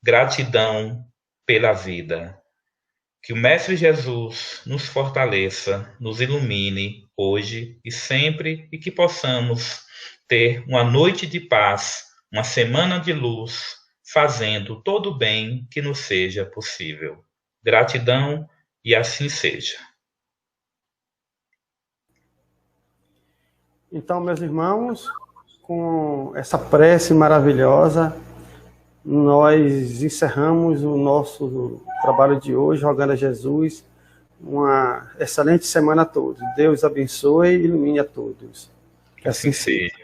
Gratidão pela vida. Que o Mestre Jesus nos fortaleça, nos ilumine hoje e sempre, e que possamos ter uma noite de paz, uma semana de luz, fazendo todo o bem que nos seja possível. Gratidão e assim seja. Então, meus irmãos, com essa prece maravilhosa, nós encerramos o nosso trabalho de hoje, rogando a Jesus uma excelente semana a todos. Deus abençoe e ilumine a todos. Que assim seja.